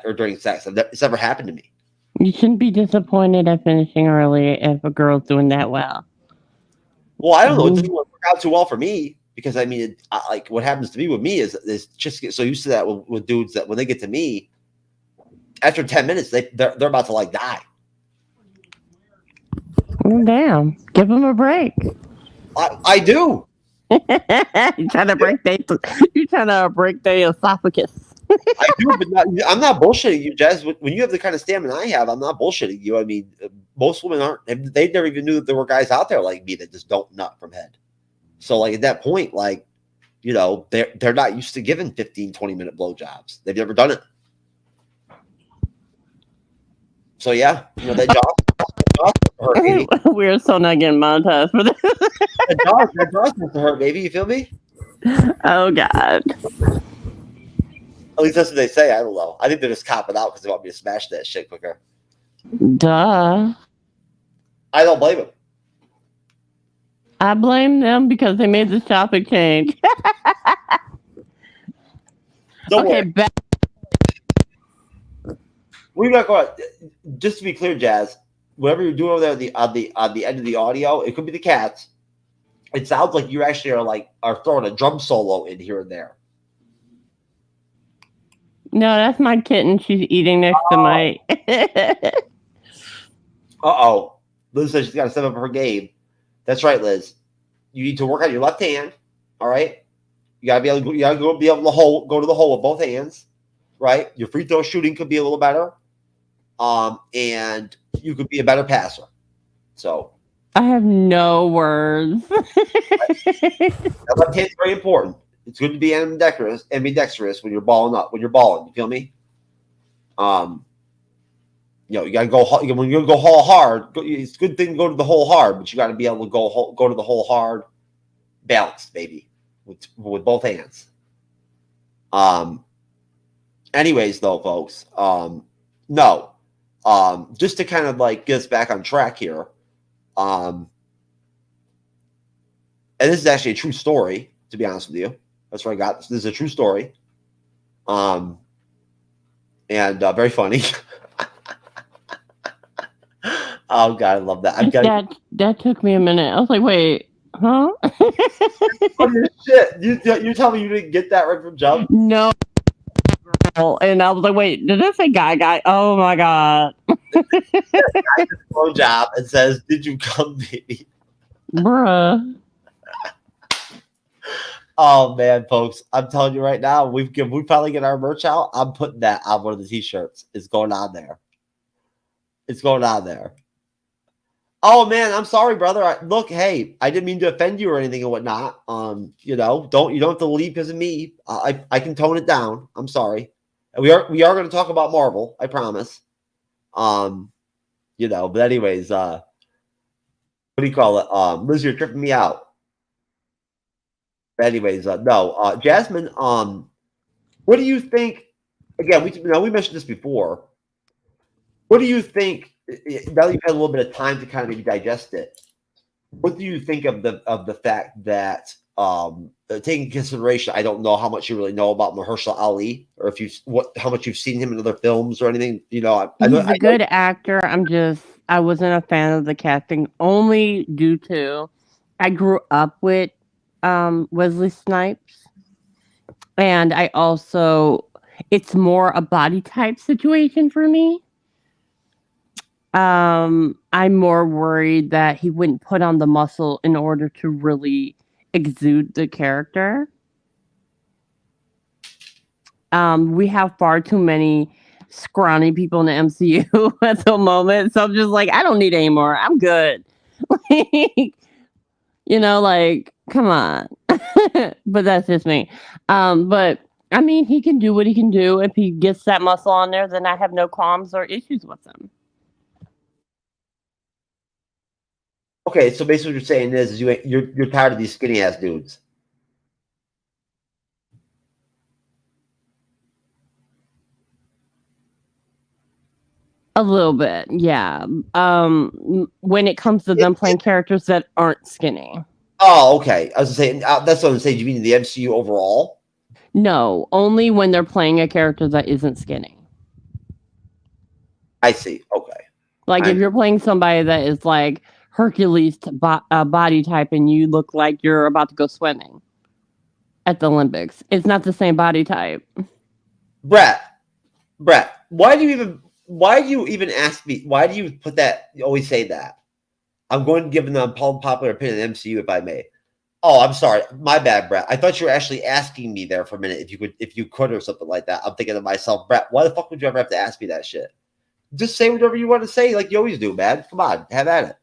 or during sex. It's never happened to me. You shouldn't be disappointed at finishing early if a girl's doing that well. Well, I don't know. It doesn't work out too well for me because, I mean, like what happens to me with me is just get so used to that with dudes that when they get to me, after 10 minutes, they're about to like die. Oh, damn. Give them a break. I do. You're trying to break their esophagus. I do, but I'm not bullshitting you, Jazz. When you have the kind of stamina I have, I'm not bullshitting you. I mean, most women aren't. They never even knew that there were guys out there like me that just don't nut from head. So, like, at that point, like, you know, they're not used to giving 15, 20-minute blowjobs. They've never done it. So, yeah, you know, that jaw hurt. We're so not getting monetized for this. That jaw's supposed to hurt, baby. You feel me? Oh, God. At least that's what they say. I don't know. I think they're just copping out because they want me to smash that shit quicker. Duh. I don't blame them. I blame them because they made this topic change. Okay, back. We're not going. Just to be clear, Jazz, whatever you're doing over there on the end of the audio, it could be the cats. It sounds like you actually are throwing a drum solo in here and there. No, that's my kitten. She's eating next to my. Uh-oh. Liz says she's got to step up her game. That's right, Liz. You need to work on your left hand, all right? You gotta be able to go, be able to go to the hole with both hands, right? Your free throw shooting could be a little better, and you could be a better passer. So I have no words. that left hand's very important. It's good to be ambidextrous when you're balling up. When you're balling, you feel me? You gotta go when you go hole hard. It's a good thing to go to the hole hard, but you got to be able to go to the hole hard, balanced, baby, with both hands. Anyways, though, folks, no, just to kind of like get us back on track here, and this is actually a true story, to be honest with you. That's what I got. This is a true story, and very funny. Oh God, I love that. That took me a minute. I was like, wait, huh? Shit, you tell me you didn't get that right from jump? No. And I was like, wait, did it say guy? Oh my God. Slow job and says, "Did you come, baby?" Bruh. Oh man, folks, I'm telling you right now, we probably get our merch out. I'm putting that on one of the t-shirts. It's going on there. It's going on there. Oh man, I'm sorry, brother. Look, hey, I didn't mean to offend you or anything and whatnot. You don't have to leave because of me. I can tone it down. I'm sorry. And we are going to talk about Marvel. I promise. But anyways, what do you call it? Liz, you're tripping me out. But anyways, no, Jasmine. What do you think? Again, we mentioned this before. What do you think? Now that you've had a little bit of time to kind of maybe digest it, what do you think of the fact that taking consideration? I don't know how much you really know about Mahershala Ali, or how much you've seen him in other films or anything. He's a good actor. I wasn't a fan of the casting only due to I grew up with Wesley Snipes, and I also it's more a body type situation for me. I'm more worried that he wouldn't put on the muscle in order to really exude the character. We have far too many scrawny people in the MCU at the moment, so I'm just like, I don't need any more. I'm good. Come on. But that's just me. But I mean, he can do what he can do. If he gets that muscle on there, then I have no qualms or issues with him. Okay, so basically what you're saying is you're tired of these skinny ass dudes. A little bit, yeah. When it comes to them playing characters that aren't skinny. Oh, okay. I was saying that's what I'm saying. You mean the MCU overall? No, only when they're playing a character that isn't skinny. I see. Okay. If you're playing somebody that is like Hercules body type and you look like you're about to go swimming at the Olympics, it's not the same body type. Brett, why do you even ask me? Why do you put that? You always say that. I'm going to give an unpopular opinion on MCU, if I may. Oh, I'm sorry. My bad, Brett. I thought you were actually asking me there for a minute if you could or something like that. I'm thinking to myself, Brett, why the fuck would you ever have to ask me that shit? Just say whatever you want to say, like you always do, man. Come on, have at it.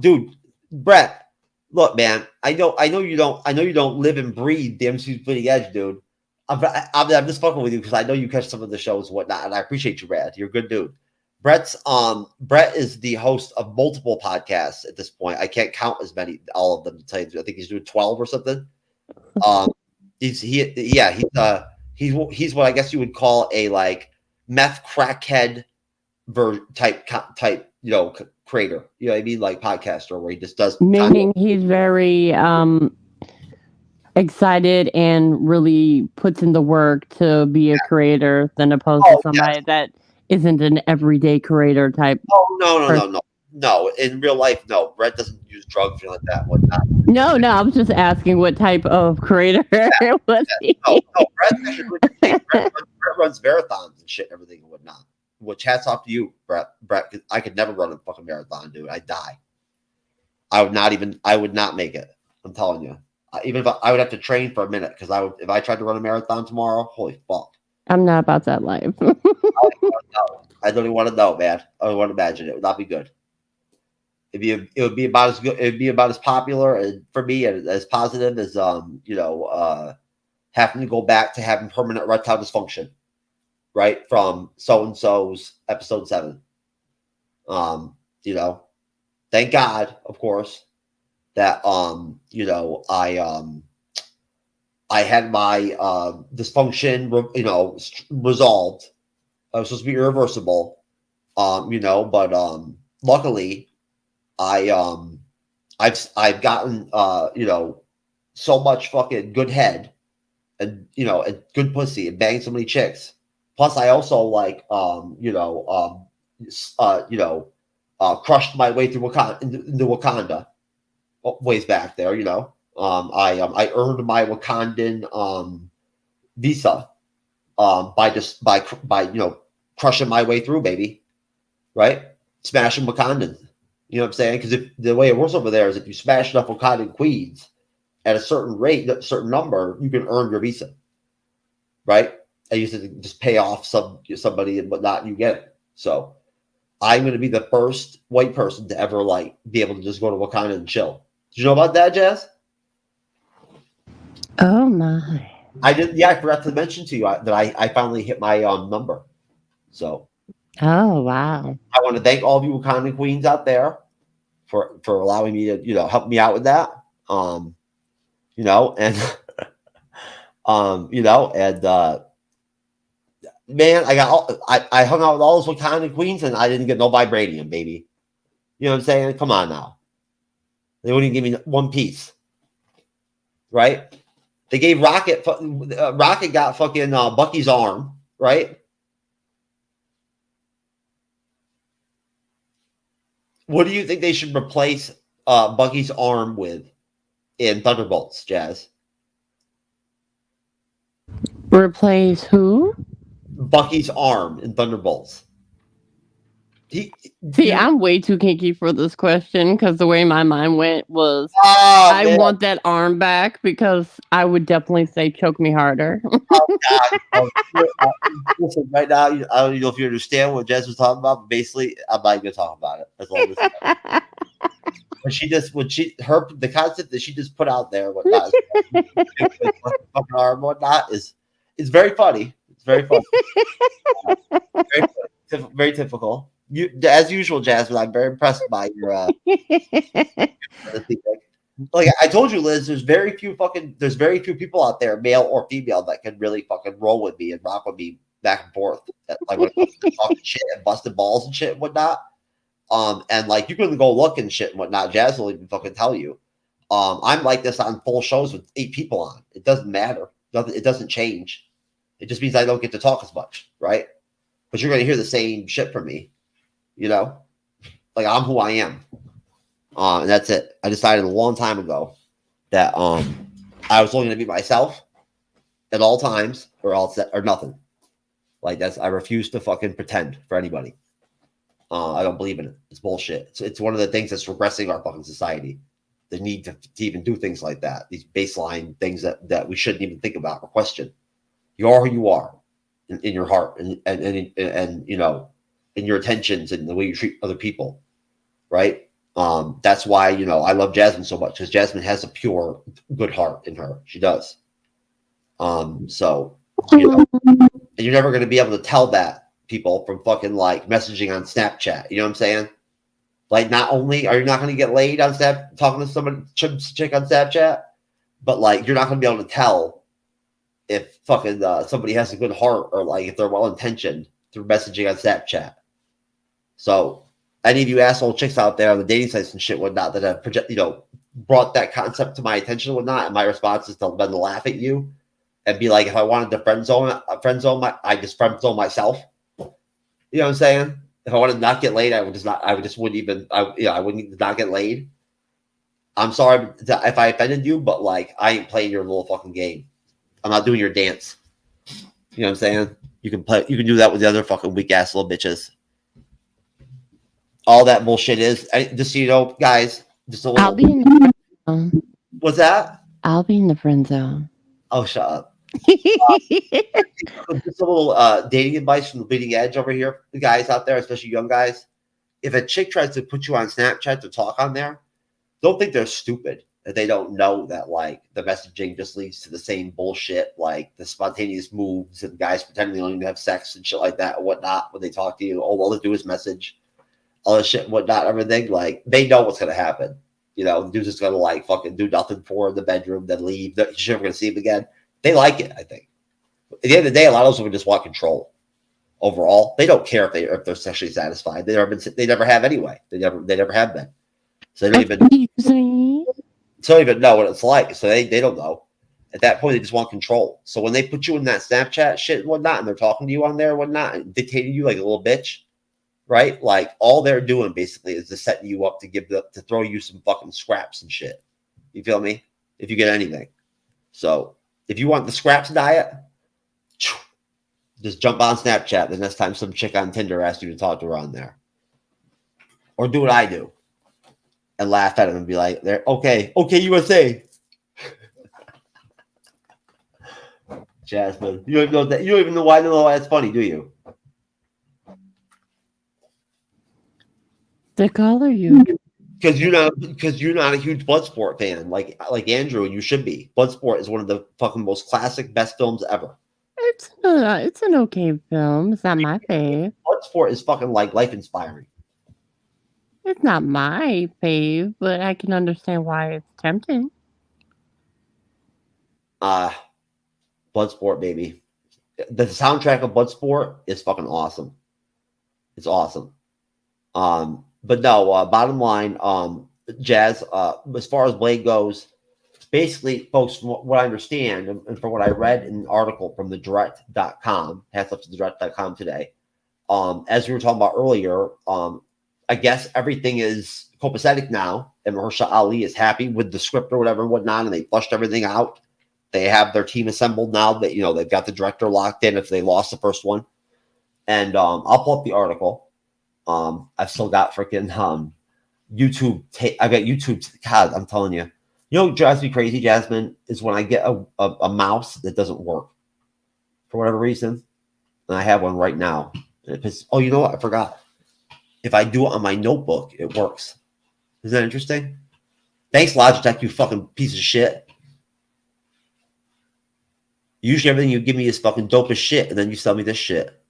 Dude, Brett, look, man. I know you don't live and breathe the MCU's Bleeding Edge, dude. I'm just fucking with you because I know you catch some of the shows and whatnot, and I appreciate you, Brad. You're a good dude. Brett is the host of multiple podcasts at this point. I can't count all of them to tell you. I think he's doing 12 or something. He's what I guess you would call a like meth crackhead type creator. You know what I mean? Like podcaster where he just does. Meaning he's very excited and really puts in the work to be a creator than opposed to somebody that isn't an everyday creator type. Oh, no. In real life, no. Brett doesn't use drugs or like that. Whatnot. No. I was just asking what type of creator was he? No. Brett runs marathons and shit, and everything and whatnot. Which hats off to you, Brett. I could never run a fucking marathon, dude. I'd die. I would not make it. I'm telling you. Even if I would have to train for a minute because if I tried to run a marathon tomorrow, holy fuck. I'm not about that life. I don't even want to know, man. I don't want to imagine it. It would not be good. It would be about as good. It'd be about as popular and for me and as positive as having to go back to having permanent erectile dysfunction, right? From so and so's episode 7. Thank God, of course, that I had my dysfunction resolved. I was supposed to be irreversible, but luckily I've gotten so much fucking good head and and good pussy and banged so many chicks. Plus I also crushed my way through into Wakanda ways back there, I earned my Wakandan visa by crushing my way through, baby, right? Smashing Wakandan. You know what I'm saying? Because the way it works over there is if you smash enough Wakandan queens at a certain rate, a certain number, you can earn your visa, right? I used to just pay off somebody and whatnot, and you get it. So I'm going to be the first white person to ever be able to just go to Wakanda and chill. Did you know about that, Jazz? Oh my! I did. Yeah, I forgot to mention to you that I finally hit my number. So. Oh wow! I want to thank all of you Wakanda queens out there for allowing me to help me out with that. And man, I hung out with all those Wakanda queens and I didn't get no vibranium, baby. You know what I'm saying? Come on now. They wouldn't give me one piece, right? They gave Rocket got fucking Bucky's arm, right? What do you think they should replace Bucky's arm with in Thunderbolts, Jazz? Replace who? Bucky's arm in Thunderbolts. I'm way too kinky for this question because the way my mind went was I want that arm back because I would definitely say choke me harder. Oh, God. Listen, right now, I don't know if you understand what Jess was talking about, but basically, I'm not even going to talk about it. That's all this is. The concept that she just put out there, whatnot, fucking arm, whatnot, is very funny. It's very funny. Very funny. Very typical. As usual, Jasmine, I'm very impressed by your. Like I told you, Liz, there's very few people out there, male or female, that can really fucking roll with me and rock with me back and forth. When it comes to talking shit and busting balls and shit and whatnot. And you can go look and shit and whatnot. Jazz will even fucking tell you. I'm like this on full shows with 8 people on. It doesn't matter. It doesn't change. It just means I don't get to talk as much, right? But you're gonna hear the same shit from me. I'm who I am. And that's it. I decided a long time ago that I was only going to be myself at all times or nothing. I refuse to fucking pretend for anybody. I don't believe in it. It's bullshit. It's one of the things that's regressing our fucking society. The need to even do things like that. These baseline things that we shouldn't even think about or question. You are who you are in your heart and in your intentions and the way you treat other people. Right? That's why, I love Jasmine so much because Jasmine has a pure good heart in her. She does. And you're never going to be able to tell that people from fucking messaging on Snapchat. You know what I'm saying? Not only are you not going to get laid on talking to somebody, chick on Snapchat, but you're not going to be able to tell if fucking somebody has a good heart or if they're well intentioned through messaging on Snapchat. So any of you asshole chicks out there on the dating sites and shit whatnot that have brought that concept to my attention and whatnot, and my response is to laugh at you and be like, if I wanted to friend zone I just friend zone myself. You know what I'm saying? If I wanted to not get laid, I wouldn't not get laid. I'm sorry if I offended you, but I ain't playing your little fucking game. I'm not doing your dance. You know what I'm saying? You can do that with the other fucking weak ass little bitches. All that bullshit is just so you know, guys. Just a little. I'll be in. What's that? I'll be in the friend zone. Oh, shut up. Just a little dating advice from the bleeding edge over here, the guys out there, especially young guys. If a chick tries to put you on Snapchat to talk on there, don't think they're stupid. That they don't know that like the messaging just leads to the same bullshit, like the spontaneous moves and guys pretending they don't even have sex and shit like that and whatnot when they talk to you. All they do is message, all this shit and whatnot, everything. Like they know what's gonna happen. You know, the dude's just gonna like fucking do nothing for her in the bedroom, then leave. You're never gonna see him again. They like it, I think. At the end of the day, a lot of those women just want control. Overall, they don't care if they're sexually satisfied. They never have anyway. They never have been. So they don't even know what it's like. So they don't know. At that point, they just want control. So when they put you in that Snapchat shit and whatnot, and they're talking to you on there and whatnot, and dictating you like a little bitch, right? Like all they're doing basically is just setting you up to throw you some fucking scraps and shit. You feel me? If you get anything. So if you want the scraps diet, just jump on Snapchat the next time some chick on Tinder asks you to talk to her on there. Or do what I do and laugh at him and be like, "There, okay, USA." Jasmine, you don't even know that. You don't even know why that's funny, do you? The color you. Because you're not a huge Bloodsport fan, like Andrew, and you should be. Bloodsport is one of the fucking most classic, best films ever. It's an okay film. It's not my fave. Bloodsport is fucking like life inspiring. It's not my fave, but I can understand why it's tempting. Bloodsport, baby. The soundtrack of Bloodsport is fucking awesome. It's awesome. But no, bottom line, Jazz, as far as Blade goes, basically, folks, from what I understand and from what I read in an article from thedirect.com, hats off to thedirect.com today, as we were talking about earlier, I guess everything is copacetic now, and Mahershala Ali is happy with the script or whatever and whatnot, and they flushed everything out. They have their team assembled now that, you know, they've got the director locked in if they lost the first one. And I'll pull up the article. I've still got freaking YouTube. I've got YouTube. God, I'm telling you. You know what drives me crazy, Jasmine, is when I get a mouse that doesn't work for whatever reason. And I have one right now. Oh, you know what? I forgot. If I do it on my notebook, it works. Isn't that interesting? Thanks, Logitech, you fucking piece of shit. Usually everything you give me is fucking dope as shit, and then you sell me this shit.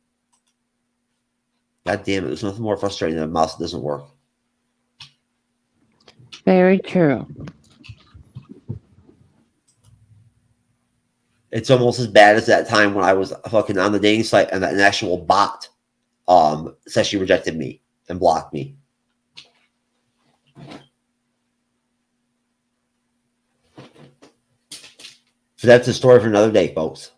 God damn it, there's nothing more frustrating than a mouse that doesn't work. Very true. It's almost as bad as that time when I was fucking on the dating site and an actual bot said she rejected me and blocked me. So that's a story for another day, folks.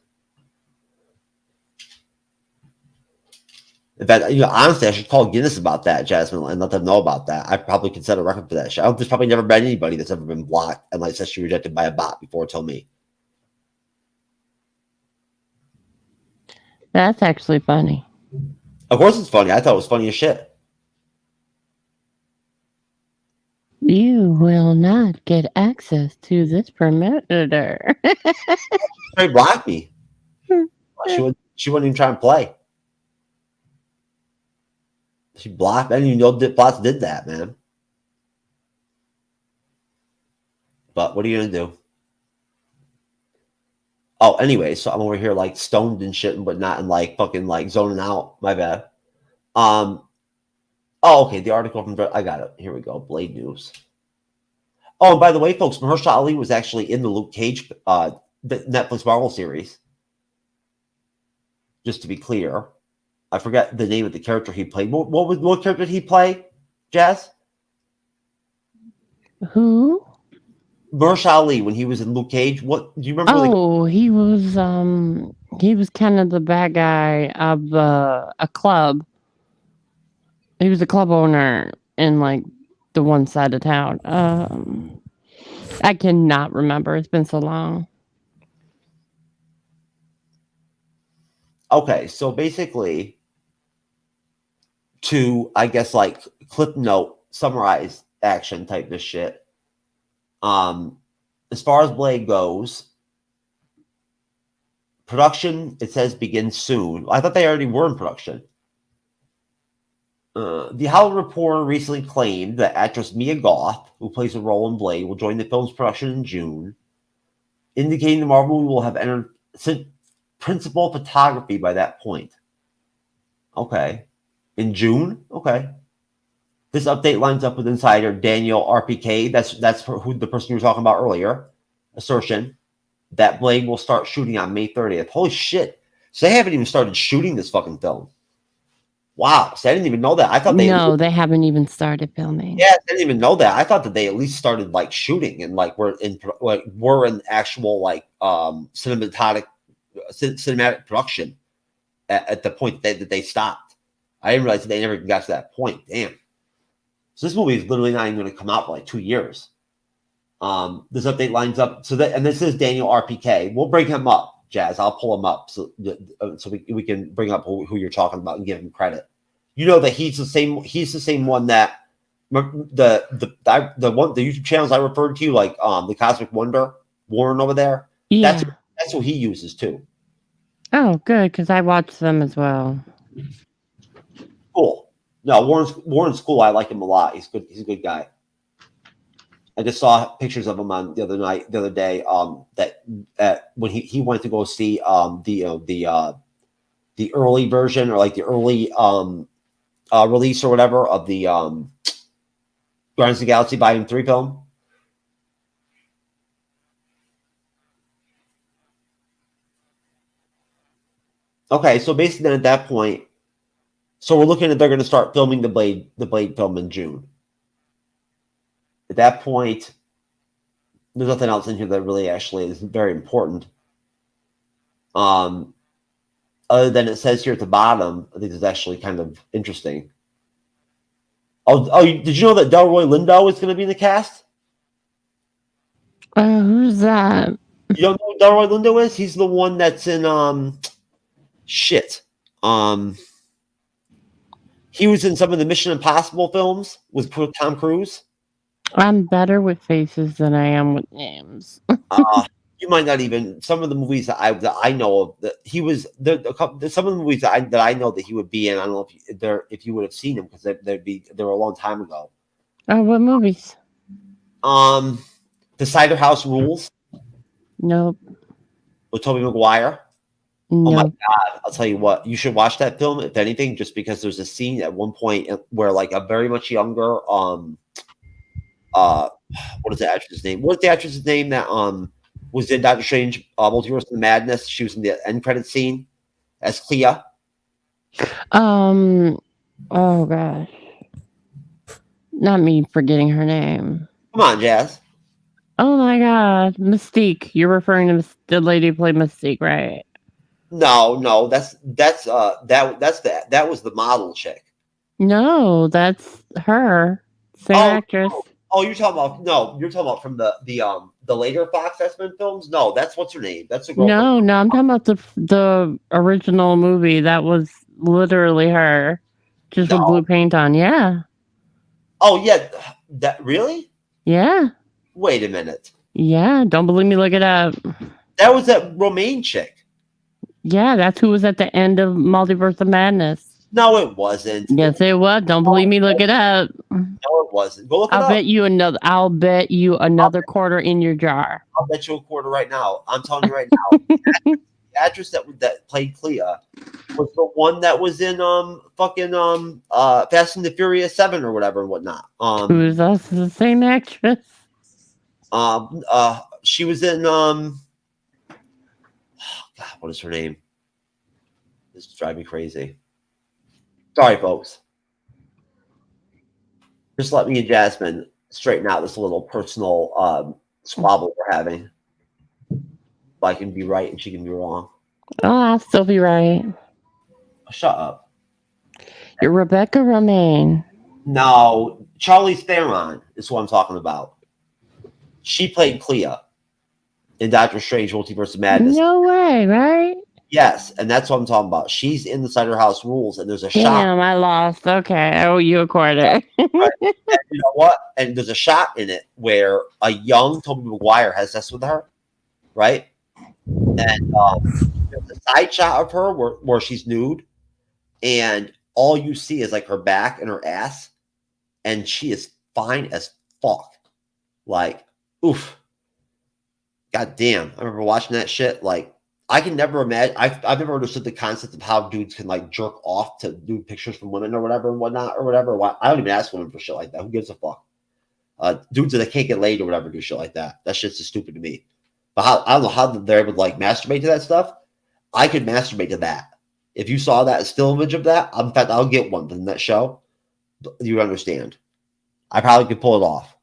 In fact, honestly, I should call Guinness about that, Jasmine, and let them know about that. I probably could set a record for that shit. There's probably never been anybody that's ever been blocked and like said she rejected by a bot before until me. That's actually funny. Of course it's funny. I thought it was funny as shit. You will not get access to this perimeter. She blocked me. She wouldn't even try and play. She blocked. I didn't even know that bots did that, man. But what are you gonna do? Oh, anyway, so I'm over here like stoned and shit and whatnot and like fucking like zoning out. My bad. Oh, okay. The article from I got it. Here we go. Blade News. Oh, and by the way, folks, Mahershala Ali was actually in the Luke Cage the Netflix Marvel series. Just to be clear, I forgot the name of the character he played. What character did he play, Jazz? Who? Mahershala Ali when he was in Luke Cage. What do you remember? Oh, he was kind of the bad guy of a club. He was a club owner in like the one side of town. I cannot remember. It's been so long. Okay, so basically, to I guess like clip note summarize action type of shit. as far as Blade goes, production, it says, begins soon. I thought they already were in production. The Hollywood Reporter recently claimed that actress Mia Goth, who plays a role in Blade, will join the film's production in June, indicating the Marvel movie will have entered principal photography by that point. Okay. In June? Okay. This update lines up with insider Daniel RPK. That's who the person you were talking about earlier. Assertion that Blade will start shooting on May 30th. Holy shit. So they haven't even started shooting this fucking film. Wow. So I didn't even know that. I thought they haven't even started filming. Yeah, I didn't even know that. I thought that they at least started like shooting and like we're in actual like cinematic production at the point that they stopped. I didn't realize that they never even got to that point. Damn. So this movie is literally not even going to come out for like 2 years. This update lines up and this is Daniel RPK. We'll bring him up, Jazz. I'll pull him up so we can bring up who you're talking about and give him credit. You know that he's the same one that the YouTube channels I referred to, like the Cosmic Wonder Warren over there. Yeah, that's what he uses too. Oh, good, because I watch them as well. Cool. No, Warren's cool. I like him a lot. He's good. He's a good guy. I just saw pictures of him on the other day. That when he went to go see the early version or like the early release or whatever of the Guardians of the Galaxy Volume 3 film. Okay, so basically then at that point, so we're looking at they're going to start filming the Blade film in June. At that point, there's nothing else in here that really actually is very important. Other than it says here at the bottom, I think it's actually kind of interesting. Oh, did you know that Delroy Lindo is going to be in the cast? Who's that? You don't know who Delroy Lindo is? He's the one that's in shit. He was in some of the Mission Impossible films with Tom Cruise. I'm better with faces than I am with names. You might not even some of the movies that I know of that he was there. Some of the movies that I know that he would be in. I don't know if you would have seen them because they were a long time ago. Oh, what movies? The Cider House Rules. Nope. With Tobey Maguire. Nope. Oh my God! I'll tell you what. You should watch that film if anything, just because there's a scene at one point where like a very much younger what is the actress's name? What's the actress's name that was in Doctor Strange Multiverse of Madness? She was in the end credit scene as Clea. Oh gosh. Not me forgetting her name. Come on, Jazz. Oh my God, Mystique. You're referring to the lady who played Mystique, right? No, that was the model chick. No, that's her. Same actress. Oh, you're talking about from the later Fox X-Men films? No, that's what's her name? That's the girl. No, I'm talking about the original movie. That was literally her. Just with blue paint on, yeah. Oh yeah. That really? Yeah. Wait a minute. Yeah, don't believe me, look it up. That was that Romaine chick. Yeah, that's who was at the end of Multiverse of Madness. No, it wasn't. Yes, it was. Don't believe me, look it up. No, it wasn't. Go look it up. I'll bet you another quarter in your jar. I'll bet you a quarter right now. I'm telling you right now. The actress that played Clea was the one that was in Fast and the Furious 7 or whatever and whatnot. Who is also the same actress? She was in God, what is her name? This is driving me crazy. Sorry, folks. Just let me and Jasmine straighten out this little personal squabble we're having. I can be right and she can be wrong. Oh, I'll still be right. Shut up. You're Rebecca Romaine. No, Charlize Theron is who I'm talking about. She played Clea in Doctor Strange Multiverse of Madness. No way, right? Yes, and that's what I'm talking about. She's in the Cider House Rules, and there's a shot. Damn, I lost. Okay, I owe you a quarter. Right? And you know what? And there's a shot in it where a young Tobey Maguire has sex with her, right? And there's a side shot of her where she's nude, and all you see is like her back and her ass, and she is fine as fuck. Like, oof. God damn. I remember watching that shit. Like, I can never imagine. I've never understood the concept of how dudes can like jerk off to nude pictures from women or whatever and whatnot or whatever. Why, I don't even ask women for shit like that. Who gives a fuck? Dudes that can't get laid or whatever do shit like that. That shit's just stupid to me. But I don't know how they're able to like masturbate to that stuff. I could masturbate to that. If you saw that still image of that, in fact, I'll get one from that show. You understand? I probably could pull it off.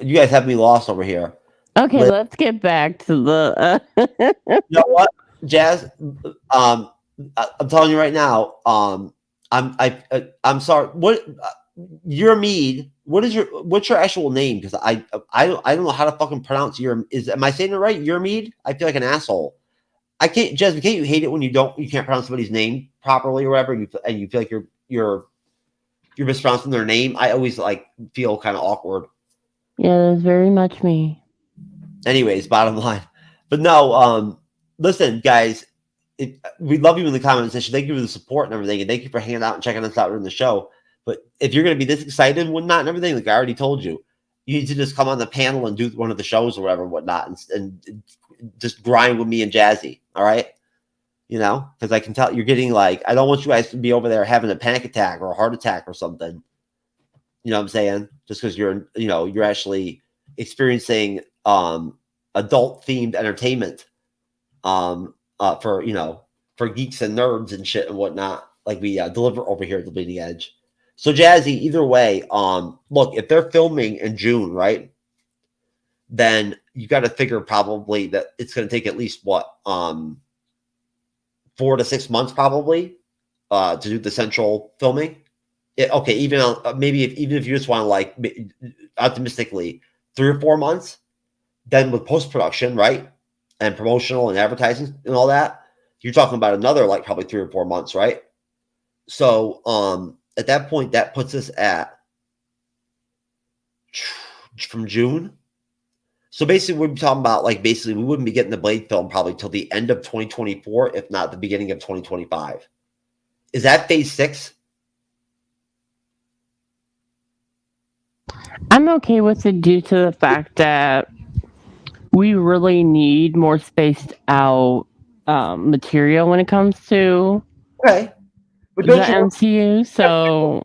You guys have me lost over here. Okay, let's get back to the. You know what, Jazz? I'm telling you right now. I'm sorry. What your Mead? What's your actual name? Because I don't know how to fucking pronounce your. Am I saying it right? Your Mead? I feel like an asshole. I can't, Jasmine. Can't you hate it when you can't pronounce somebody's name properly or whatever, and you feel like you're mispronouncing their name? I always like feel kind of awkward. Yeah, that's very much me. Anyways, bottom line. But no, listen, guys, we love you in the comment section. Thank you for the support and everything, and thank you for hanging out and checking us out during the show. But if you're going to be this excited and whatnot and everything, like I already told you, you need to just come on the panel and do one of the shows or whatever and whatnot, and just grind with me and Jazzy, all right? You know, because I can tell you're getting like, I don't want you guys to be over there having a panic attack or a heart attack or something. You know what I'm saying? Just because you're actually experiencing adult themed entertainment for geeks and nerds and shit and whatnot, like we deliver over here at the Bleeding Edge. So Jazzy, either way, look, if they're filming in June, right, then you got to figure probably that it's going to take at least 4 to 6 months probably to do the central filming. Okay, even if you just want to like optimistically 3 or 4 months, then with post-production, right, and promotional and advertising and all that, you're talking about another like probably 3 or 4 months, right? So at that point, that puts us at from June. So basically, we're talking about like basically we wouldn't be getting the Blade film probably till the end of 2024, if not the beginning of 2025. Is that phase 6? I'm okay with it due to the fact that we really need more spaced out material when it comes to Okay. But the MCU. So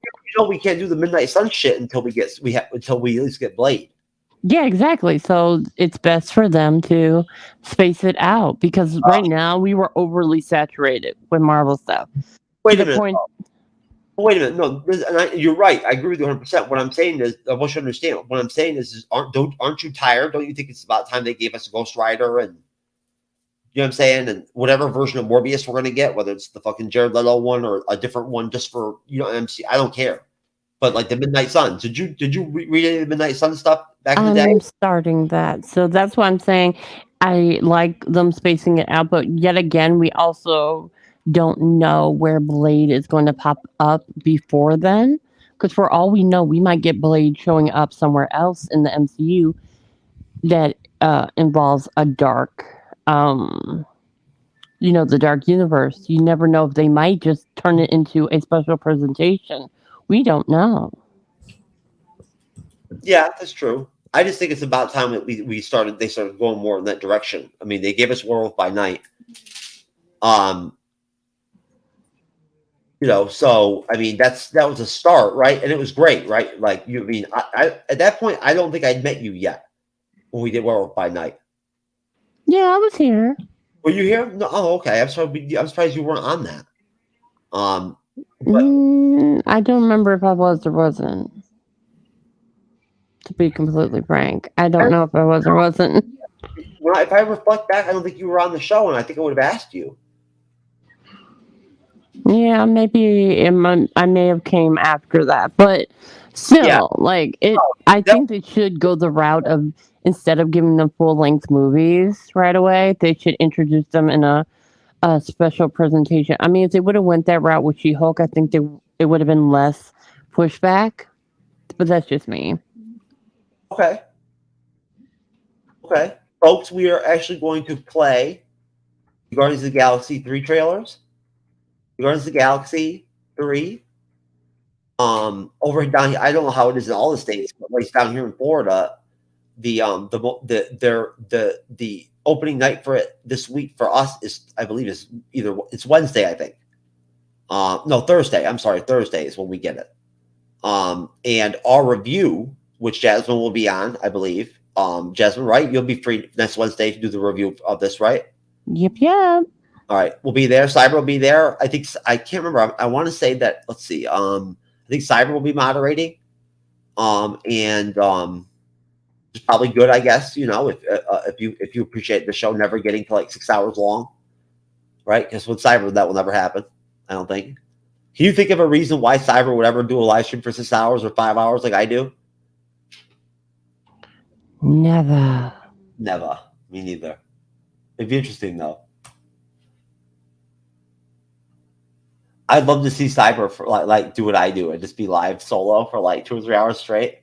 we can't do the Midnight Sun shit until we at least get Blade. Yeah, exactly. So it's best for them to space it out because right now we were overly saturated with Marvel stuff. Wait a minute. No, you're right. I agree with you 100%. What I'm saying is, I want you to understand. What I'm saying is aren't you tired? Don't you think it's about time they gave us a Ghost Rider and you know what I'm saying? And whatever version of Morbius we're gonna get, whether it's the fucking Jared Leto one or a different one, just for MC. I don't care. But like the Midnight Suns, did you read any of the Midnight Sun stuff back in the day? I'm starting that, so that's why I'm saying I like them spacing it out. But yet again, we also don't know where Blade is going to pop up before then, because for all we know, we might get Blade showing up somewhere else in the MCU that involves a dark, the dark universe. You never know if they might just turn it into a special presentation. We don't know. Yeah, that's true. I just think it's about time that they started going more in that direction. I mean, they gave us Werewolf by Night. So I mean that was a start, right? And it was great, right? Like I at that point I don't think I'd met you yet when we did Werewolf by Night. Yeah, I was here. Were you here? No. Oh, okay. I'm surprised you weren't on that. I don't remember if I was or wasn't. To be completely frank, I don't know if I was or wasn't. Well, if I reflect back, I don't think you were on the show, and I think I would have asked you. Yeah, maybe I may have came after that, but still, I think they should go the route of instead of giving them full-length movies right away, they should introduce them in a special presentation. I mean, if they would have went that route with She-Hulk, I think it would have been less pushback. But that's just me. Okay. Okay. Folks, we are actually going to play Guardians of the Galaxy 3 trailers. Guardians of the Galaxy 3. Over down here, I don't know how it is in all the states, but at least down here in Florida, the opening night for it this week for us is, I believe, is it's Wednesday, I think. No, Thursday. I'm sorry, Thursday is when we get it. And our review, which Jasmine will be on, I believe. Jasmine, right? You'll be free next Wednesday to do the review of this, right? Yep. All right, we'll be there. Cyber will be there. I think I can't remember. I want to say that. Let's see. I think Cyber will be moderating. And it's probably good, I guess. You know, if you appreciate the show never getting to like 6 hours long, right? Because with Cyber, that will never happen. I don't think. Can you think of a reason why Cyber would ever do a live stream for 6 hours or 5 hours like I do? Never. Me neither. It'd be interesting though. I'd love to see Cyber for like do what I do and just be live solo for like 2 or 3 hours straight.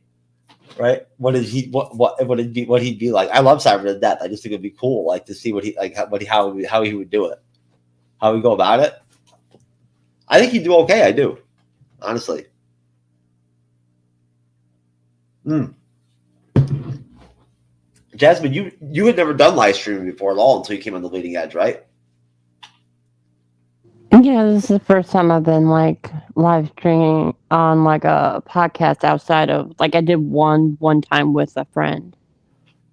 Right? What he'd be like? I love Cyber to death. I just think it'd be cool, like to see what he like how he would do it, how he go about it. I think he'd do okay. I do, honestly. Jasmine, you had never done live streaming before at all until you came on the leading edge, right? Yeah, this is the first time I've been like live streaming on like a podcast outside of like I did one time with a friend.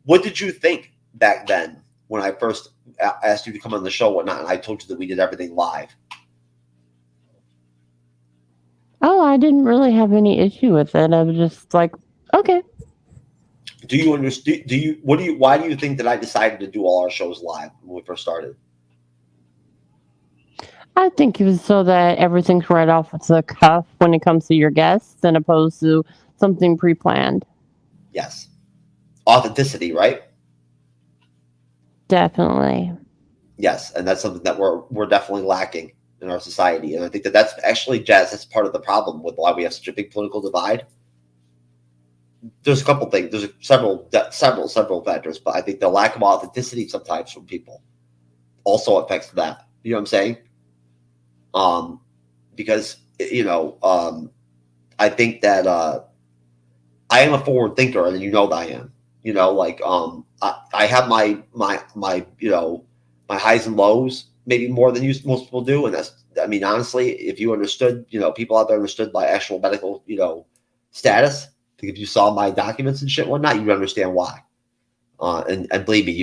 What did you think back then when I first asked you to come on the show, whatnot, and I told you that we did everything live? Oh, I didn't really have any issue with it. I was just like, okay. Do you understand? Why do you think that I decided to do all our shows live when we first started? I think it was so that everything's right off the cuff when it comes to your guests, as opposed to something pre-planned. Yes, authenticity, right? Definitely. Yes, and that's something that we're definitely lacking in our society, and I think that's actually, Jazz, that's part of the problem with why we have such a big political divide. There's a couple things. There's several factors, but I think the lack of authenticity sometimes from people also affects that. You know what I'm saying? Because I think that I am a forward thinker, and you know that I am. You know, like I have my my highs and lows, maybe more than most people do, and that's, I mean, honestly, if you understood, people out there understood my actual medical, status. If you saw my documents and shit, whatnot, you'd understand why. And believe me,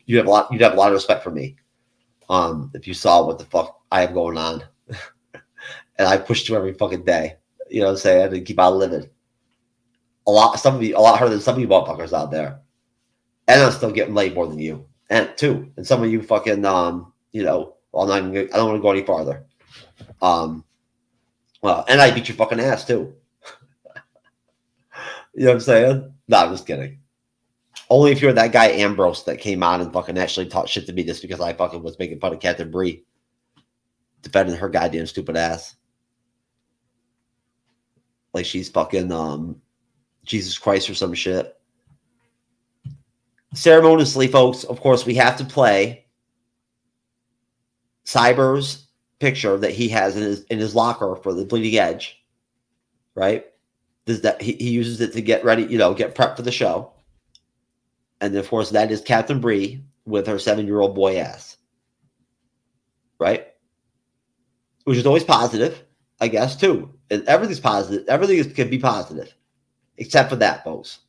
you'd have a lot of respect for me. If you saw what the fuck I have going on, and I push through every fucking day, you know what I'm saying, and keep on living. A lot harder than some of you motherfuckers out there, and I'm still getting laid more than you, and some of you fucking, well, I don't want to go any farther. And I beat your fucking ass too. You know what I'm saying? No, I'm just kidding. Only if you're that guy Ambrose that came on and fucking actually talked shit to me just because I fucking was making fun of Captain Bree, defending her goddamn stupid ass. Like she's fucking Jesus Christ or some shit. Ceremoniously, folks, of course, we have to play Cyber's picture that he has in his locker for the Bleeding Edge, right? That he uses it to get ready, get prepped for the show. And then, of course, that is Captain Bree with her 7-year-old boy ass. Right? Which is always positive, I guess, too. And everything's positive. Everything can be positive. Except for that, folks.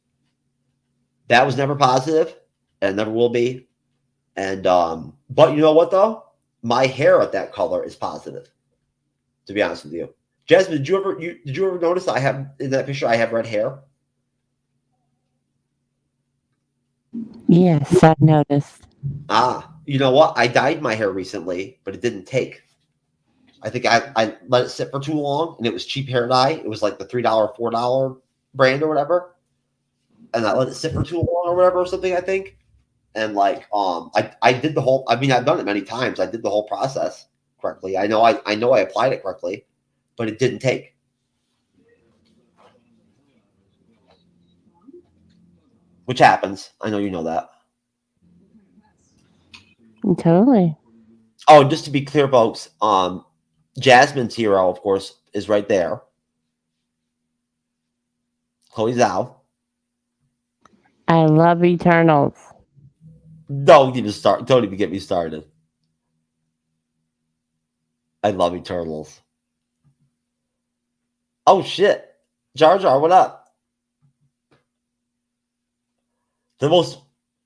That was never positive, and never will be. And but you know what, though? My hair at that color is positive, to be honest with you. Jasmine, did you ever notice I have in that picture I have red hair? Yes, I noticed. You know what? I dyed my hair recently, but it didn't take. I think I let it sit for too long, and it was cheap hair dye. It was like the $3, $4 brand or whatever. and I let it sit for too long or whatever or something, I think. And like I did the whole, I mean, I've done it many times. I did the whole process correctly. I know I applied it correctly, but it didn't take. Which happens. I know you know that. Totally. Oh, just to be clear, folks, Jasmine's hero, of course, is right there. Chloe Zhao. I love Eternals. Don't even get me started. I love Eternals. Oh shit. Jar Jar, what up? The most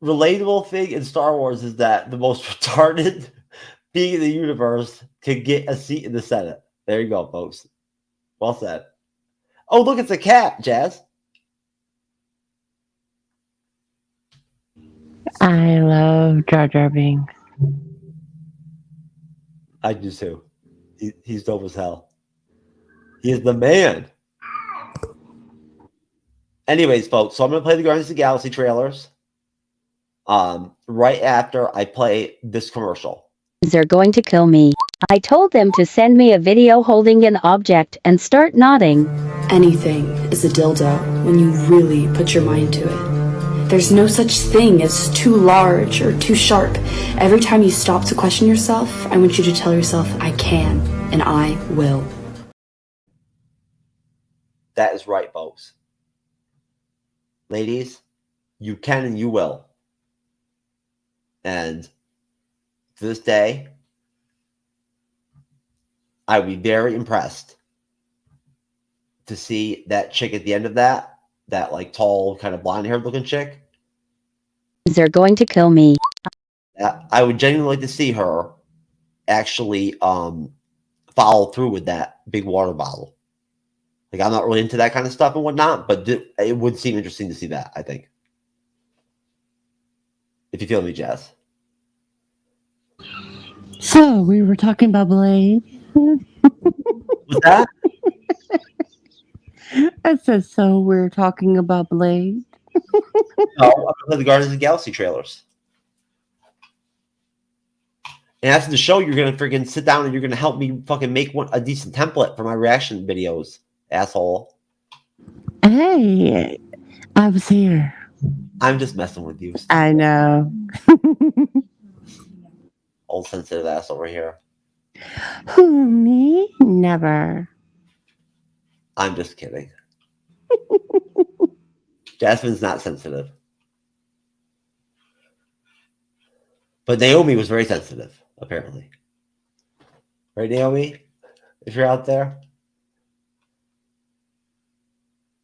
relatable thing in Star Wars is that the most retarded being in the universe can get a seat in the Senate. There you go, folks. Well said. Oh, look, it's a cat, Jazz. I love Jar Jar Binks. I do too. He's dope as hell. He is the man. Anyways, folks, so I'm going to play the Guardians of the Galaxy trailers right after I play this commercial. They're going to kill me. I told them to send me a video holding an object and start nodding. Anything is a dildo when you really put your mind to it. There's no such thing as too large or too sharp. Every time you stop to question yourself, I want you to tell yourself, I can and I will. That is right, folks. Ladies, you can and you will. And to this day, I would be very impressed to see that chick at the end of that like tall, kind of blonde-haired looking chick. They're going to kill me. I would genuinely like to see her actually follow through with that big water bottle. Like, I'm not really into that kind of stuff and whatnot, but it would seem interesting to see that, I think. If you feel me, Jazz. So, we were talking about Blade. What's that? I said, so we're talking about Blade. No, I'm going to play the Guardians of the Galaxy trailers. And after the show, you're going to freaking sit down and you're going to help me fucking make a decent template for my reaction videos, asshole. Hey, I was here. I'm just messing with you. I know. Old sensitive ass over here. Who, me? Never. I'm just kidding. Jasmine's not sensitive. But Naomi was very sensitive, apparently. Right, Naomi? If you're out there.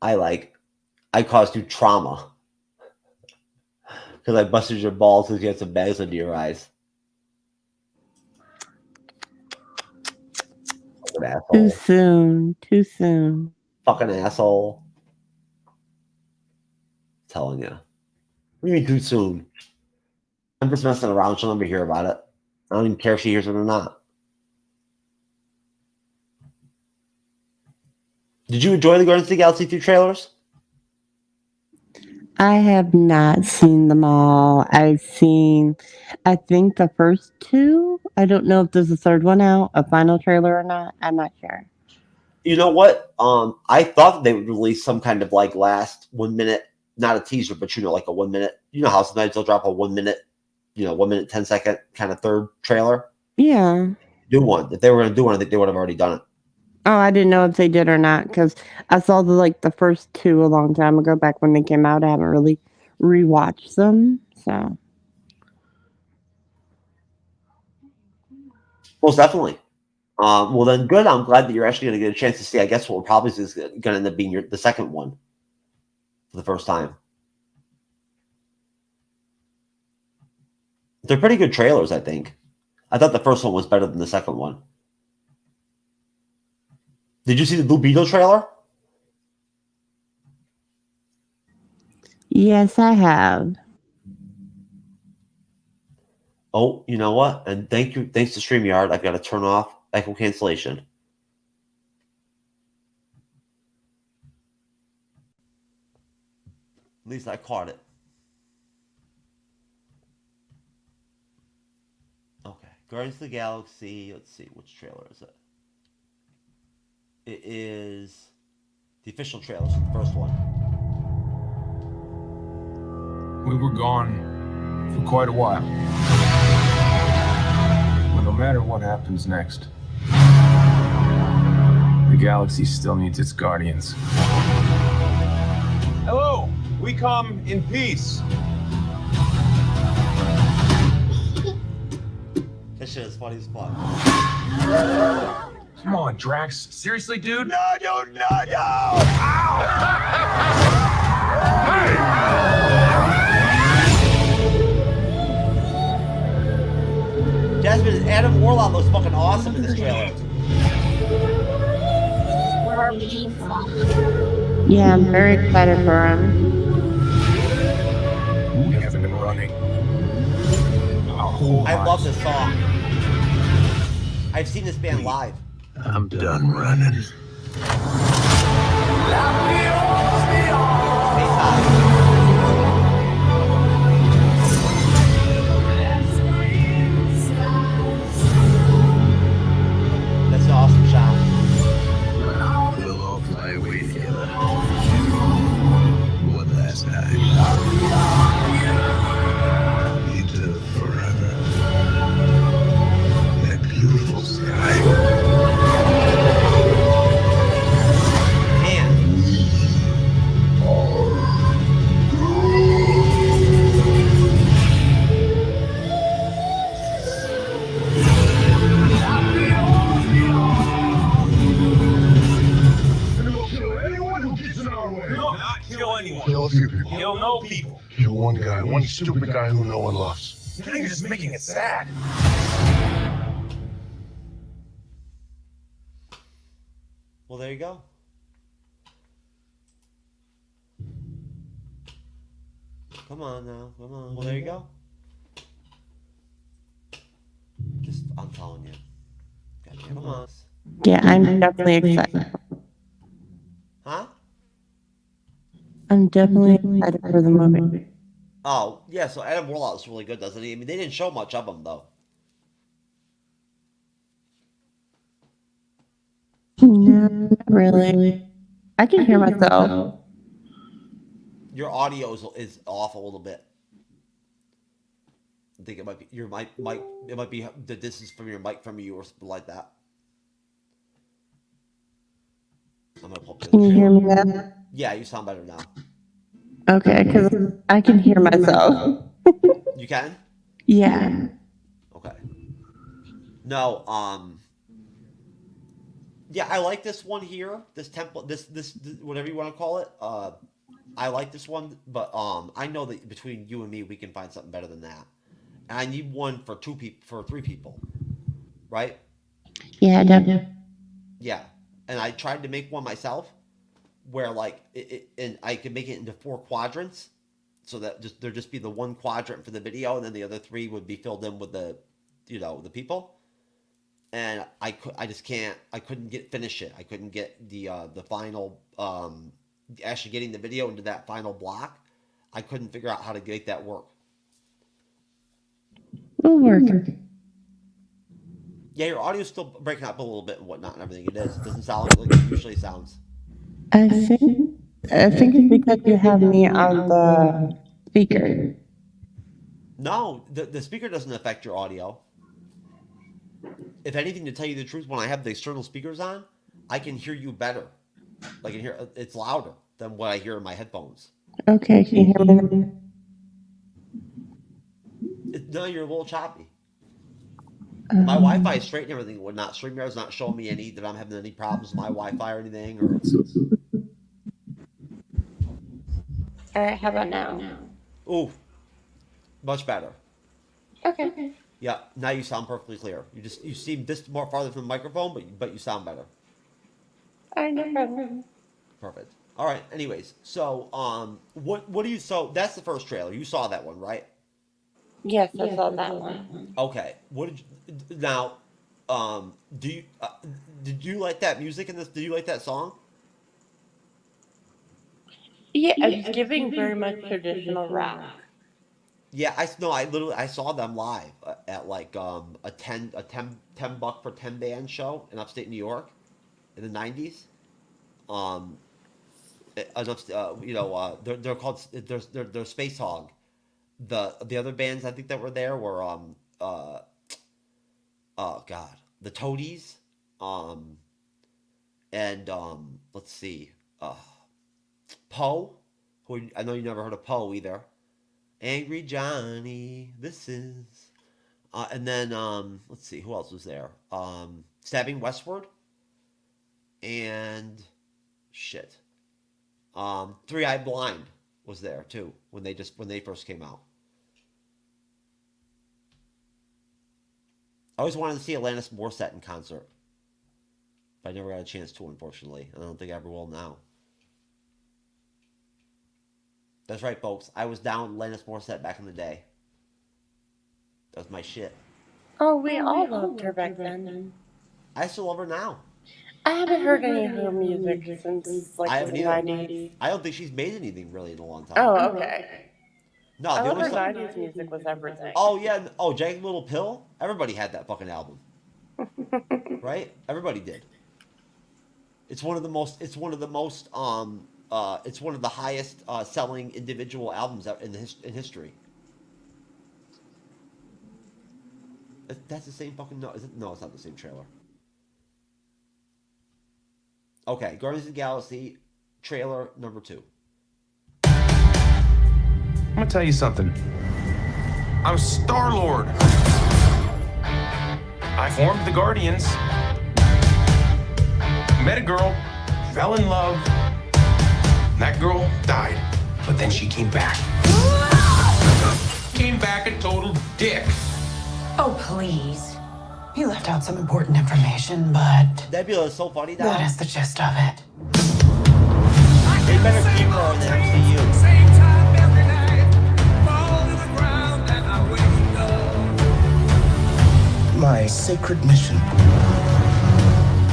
I caused you trauma. Because I busted your balls because you had some bags under your eyes. Fucking asshole. Too soon. Too soon. Fucking asshole. I'm telling you. What do you mean too soon? I'm just messing around. She'll never hear about it. I don't even care if she hears it or not. Did you enjoy the Guardians of the Galaxy 2 trailers? I have not seen them all. I've seen, I think, the first two. I don't know if there's a third one out, a final trailer or not. I'm not sure. You know what? I thought that they would release some kind of like last 1 minute, not a teaser, but like a 1 minute. You know how sometimes they'll drop a 1 minute, 1 minute, 10-second kind of third trailer? Yeah. Do one. If they were going to do one, I think they would have already done it. Oh, I didn't know if they did or not because I saw the first two a long time ago, back when they came out. I haven't really rewatched them, so. Most definitely. Well, then good. I'm glad that you're actually going to get a chance to see, I guess, what probably is going to end up being the second one for the first time. They're pretty good trailers, I think. I thought the first one was better than the second one. Did you see the Blue Beetle trailer? Yes, I have. Oh, you know what? And thanks to StreamYard, I've got to turn off echo cancellation. At least I caught it. Okay. Guardians of the Galaxy. Let's see. Which trailer is it? It is the official trailer. So the first one. We were gone for quite a while. But no matter what happens next, the galaxy still needs its guardians. Hello! We come in peace. That shit is funny as fuck. Come on, Drax. Seriously, dude? No! Ow! Jasmine and Adam Warlock looks fucking awesome in this trailer. Yeah, I'm very excited for him. We haven't been running. I love this song. I've seen this band live. I'm done running. That's an awesome shot. We'll all fly away together. One last time. Into forever. That beautiful sky. Man. Not kill anyone. Kill a few people. Kill no people. Kill one guy, one stupid guy who no one loves. Now you're just making it sad. Well, there you go. Come on now. Come on. Well, there you go. Just, I'm telling you. Goddamn, come on. Yeah, I'm definitely excited. Huh? I'm definitely excited for the movie. Oh, yeah, so Adam Warlock is really good, doesn't he? I mean, they didn't show much of him, though. No, not really. I can hear myself. Your audio is off a little bit. I think it might be your mic. It might be the distance from your mic from you or something like that. I'm gonna pull up the Can you hear me trailer. now? Yeah, you sound better now. Okay, because I can hear myself. You can? Yeah. Okay. No, yeah, I like this one here. This temple, this whatever you want to call it. I like this one, but I know that between you and me, we can find something better than that. And I need one for 3 people, right? Yeah, definitely. Yeah, and I tried to make one myself, where like and I could make it into 4 quadrants, so that there'd just be the one quadrant for the video, and then the other 3 would be filled in with the people. And I couldn't finish it. I couldn't get the final actually getting the video into that final block. I couldn't figure out how to make that work. We'll work. Yeah, your audio's still breaking up a little bit and whatnot and everything. It is. It doesn't sound like it usually sounds. I think it's because you have me on the speaker. No, the speaker doesn't affect your audio. If anything, to tell you the truth, when I have the external speakers on, I can hear you better. I can hear it's louder than what I hear in my headphones. Okay, can you hear me now? No, you're a little choppy. My Wi-Fi is straight and everything. Would not StreamYard's not showing me that I'm having any problems with my Wi-Fi or anything. Or All right, how about now? ooh, much better. Okay. Yeah, now you sound perfectly clear. You seem this more farther from the microphone, but you sound better. All right, no problem. Perfect. All right. Anyways, so what do you? So that's the first trailer. You saw that one, right? Yes, I saw that one. Okay. What did you now? Did you like that music in this? Did you like that song? Yeah, it's giving very much traditional rock. Yeah, I saw them live at like a 10 buck for 10 band show in upstate New York in the 90s. They're called they're Space Hog. The other bands I think that were there were oh god, the Toadies, and let's see, Poe, who I know you never heard of Poe either. Angry Johnny, this is, and then let's see who else was there. Stabbing Westward, and shit. 3-Eye Blind was there too when they first came out. I always wanted to see Alanis Morissette in concert, but I never got a chance to, unfortunately. I don't think I ever will now. That's right, folks. I was down with Alanis Morissette back in the day. That was my shit. Oh, we all loved her back then. I still love her now. I haven't heard any of her music since like the 90s. I don't think she's made anything really in a long time. Oh, okay. No, I the love only her 90s music was everything. Oh yeah, oh Jagged Little Pill. Everybody had that fucking album, right? Everybody did. It's one of the most. It's one of the highest selling individual albums in history. That's the same fucking. No, is it? No, it's not the same trailer. Okay, Guardians of the Galaxy trailer number 2. I'm gonna tell you something. I'm Star-Lord. I formed the Guardians. Met a girl, fell in love. That girl died, but then she came back. Came back a total dick. Oh, please. You left out some important information, but Nebula is so funny now. that is the gist of it. They better keep her in the MCU. My sacred mission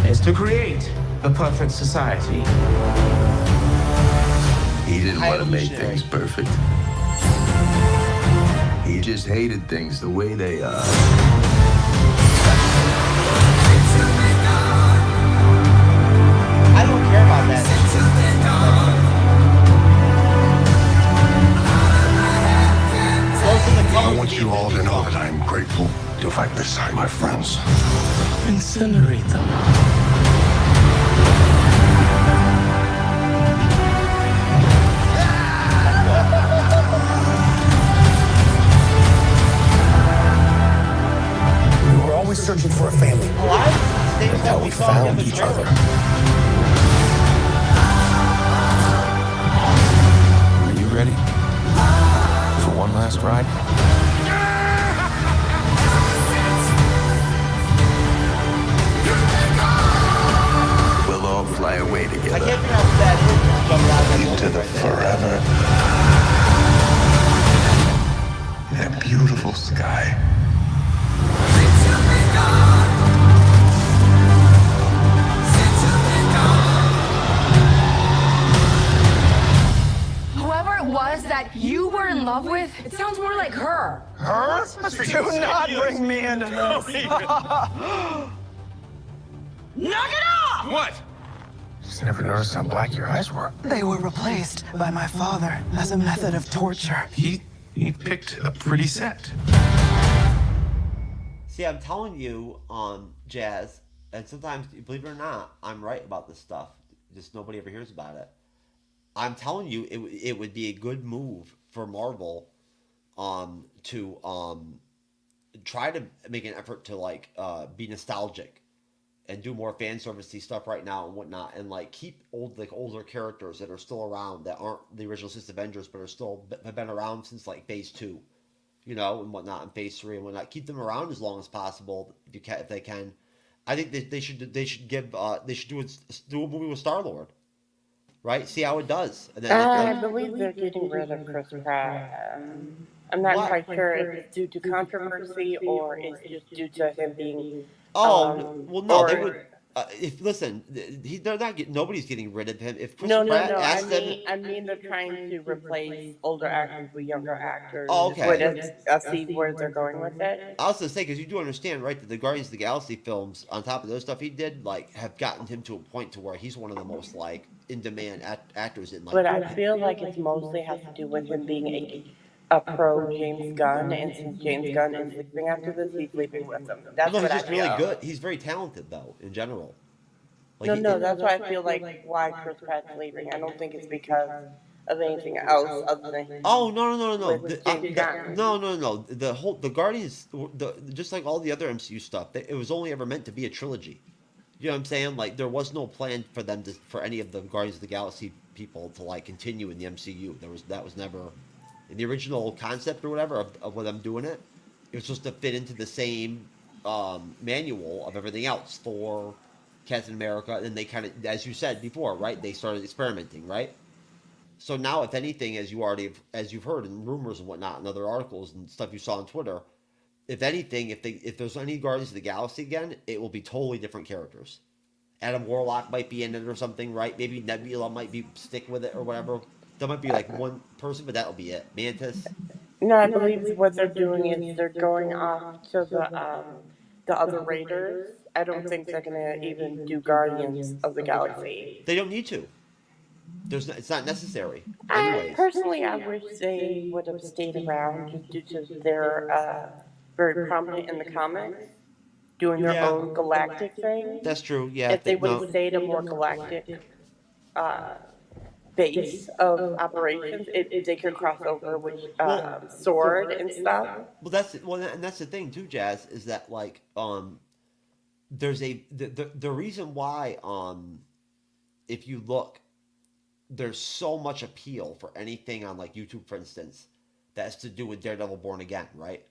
is to create the perfect society. He didn't want to make things perfect. He just hated things the way they are. I don't care about that. I want you all to know that I am grateful to fight beside my friends. Incinerate them. We were always searching for a family. That's how we found each other. Are you ready for one last ride? We'll all fly away together. I can't figure out what that is. Into the forever. That beautiful sky. Whoever it was that you were in love with, it sounds more like her. Her? Do not bring me into this. Knock it off! What? Just never noticed how black your eyes were. They were replaced by my father as a method of torture. He picked a pretty set. See, I'm telling you, Jazz, and sometimes, believe it or not, I'm right about this stuff. Just nobody ever hears about it. I'm telling you, it would be a good move for Marvel, to try to make an effort to like be nostalgic and do more fan servicey stuff right now and whatnot, and like keep older characters that are still around that aren't the original 6 Avengers but are still have been around since like Phase 2, you know, and whatnot, and Phase 3 and whatnot. Keep them around as long as possible if they can. I think that they should do a movie with Star-Lord, right? See how it does. And then I believe they're getting rid of Chris Pratt. I'm not quite sure if it's due to controversy or it's just due to him being. well, no, If listen, they're not nobody's getting rid of him. If Chris No, Pratt no. asked them, I mean they're trying to replace older actors with younger actors. oh, okay. See where they're going with it. I was gonna say because you do understand, right, that the Guardians of the Galaxy films, on top of those stuff he did, like, have gotten him to a point to where he's one of the most like in demand actors in like. But I feel like it's mostly has to do with him being a pro James Gunn, and since James Gunn is leaving after this, he's leaving with him. That's no, what he's just I feel. really good. He's very talented though, in general. Like, No, that's why I feel like why Chris Pratt's leaving. I don't think it's because of anything else other than oh no. with James Gunn. No. The Guardians, just like all the other MCU stuff, it was only ever meant to be a trilogy. You know what I'm saying? Like, there was no plan for them for any of the Guardians of the Galaxy people to like continue in the MCU. That was never in the original concept or whatever of them doing it. It was supposed to fit into the same manual of everything else. Thor, Captain America, and then they kind of, as you said before, right? They started experimenting, right? So now, if anything, as you've heard in rumors and whatnot, and other articles and stuff you saw on Twitter, if anything, if there's any Guardians of the Galaxy again, it will be totally different characters. Adam Warlock might be in it or something, right? Maybe Nebula might be stick with it or whatever. There might be like one person, but that'll be it. Mantis. No, I believe what they're doing is they're going off to the other Raiders. I don't think they're gonna even do Guardians of the Galaxy. They don't need to. It's not necessary. Personally, I wish they would have stayed around just due to their very prominent in the comics, doing their own galactic thing. That's true. Yeah. If they would have stayed a more galactic base of operations, they could cross over with Sword and stuff. And that's the thing too, Jazz, is that like there's the reason why if you look, there's so much appeal for anything on like YouTube, for instance, that's to do with Daredevil Born Again, right?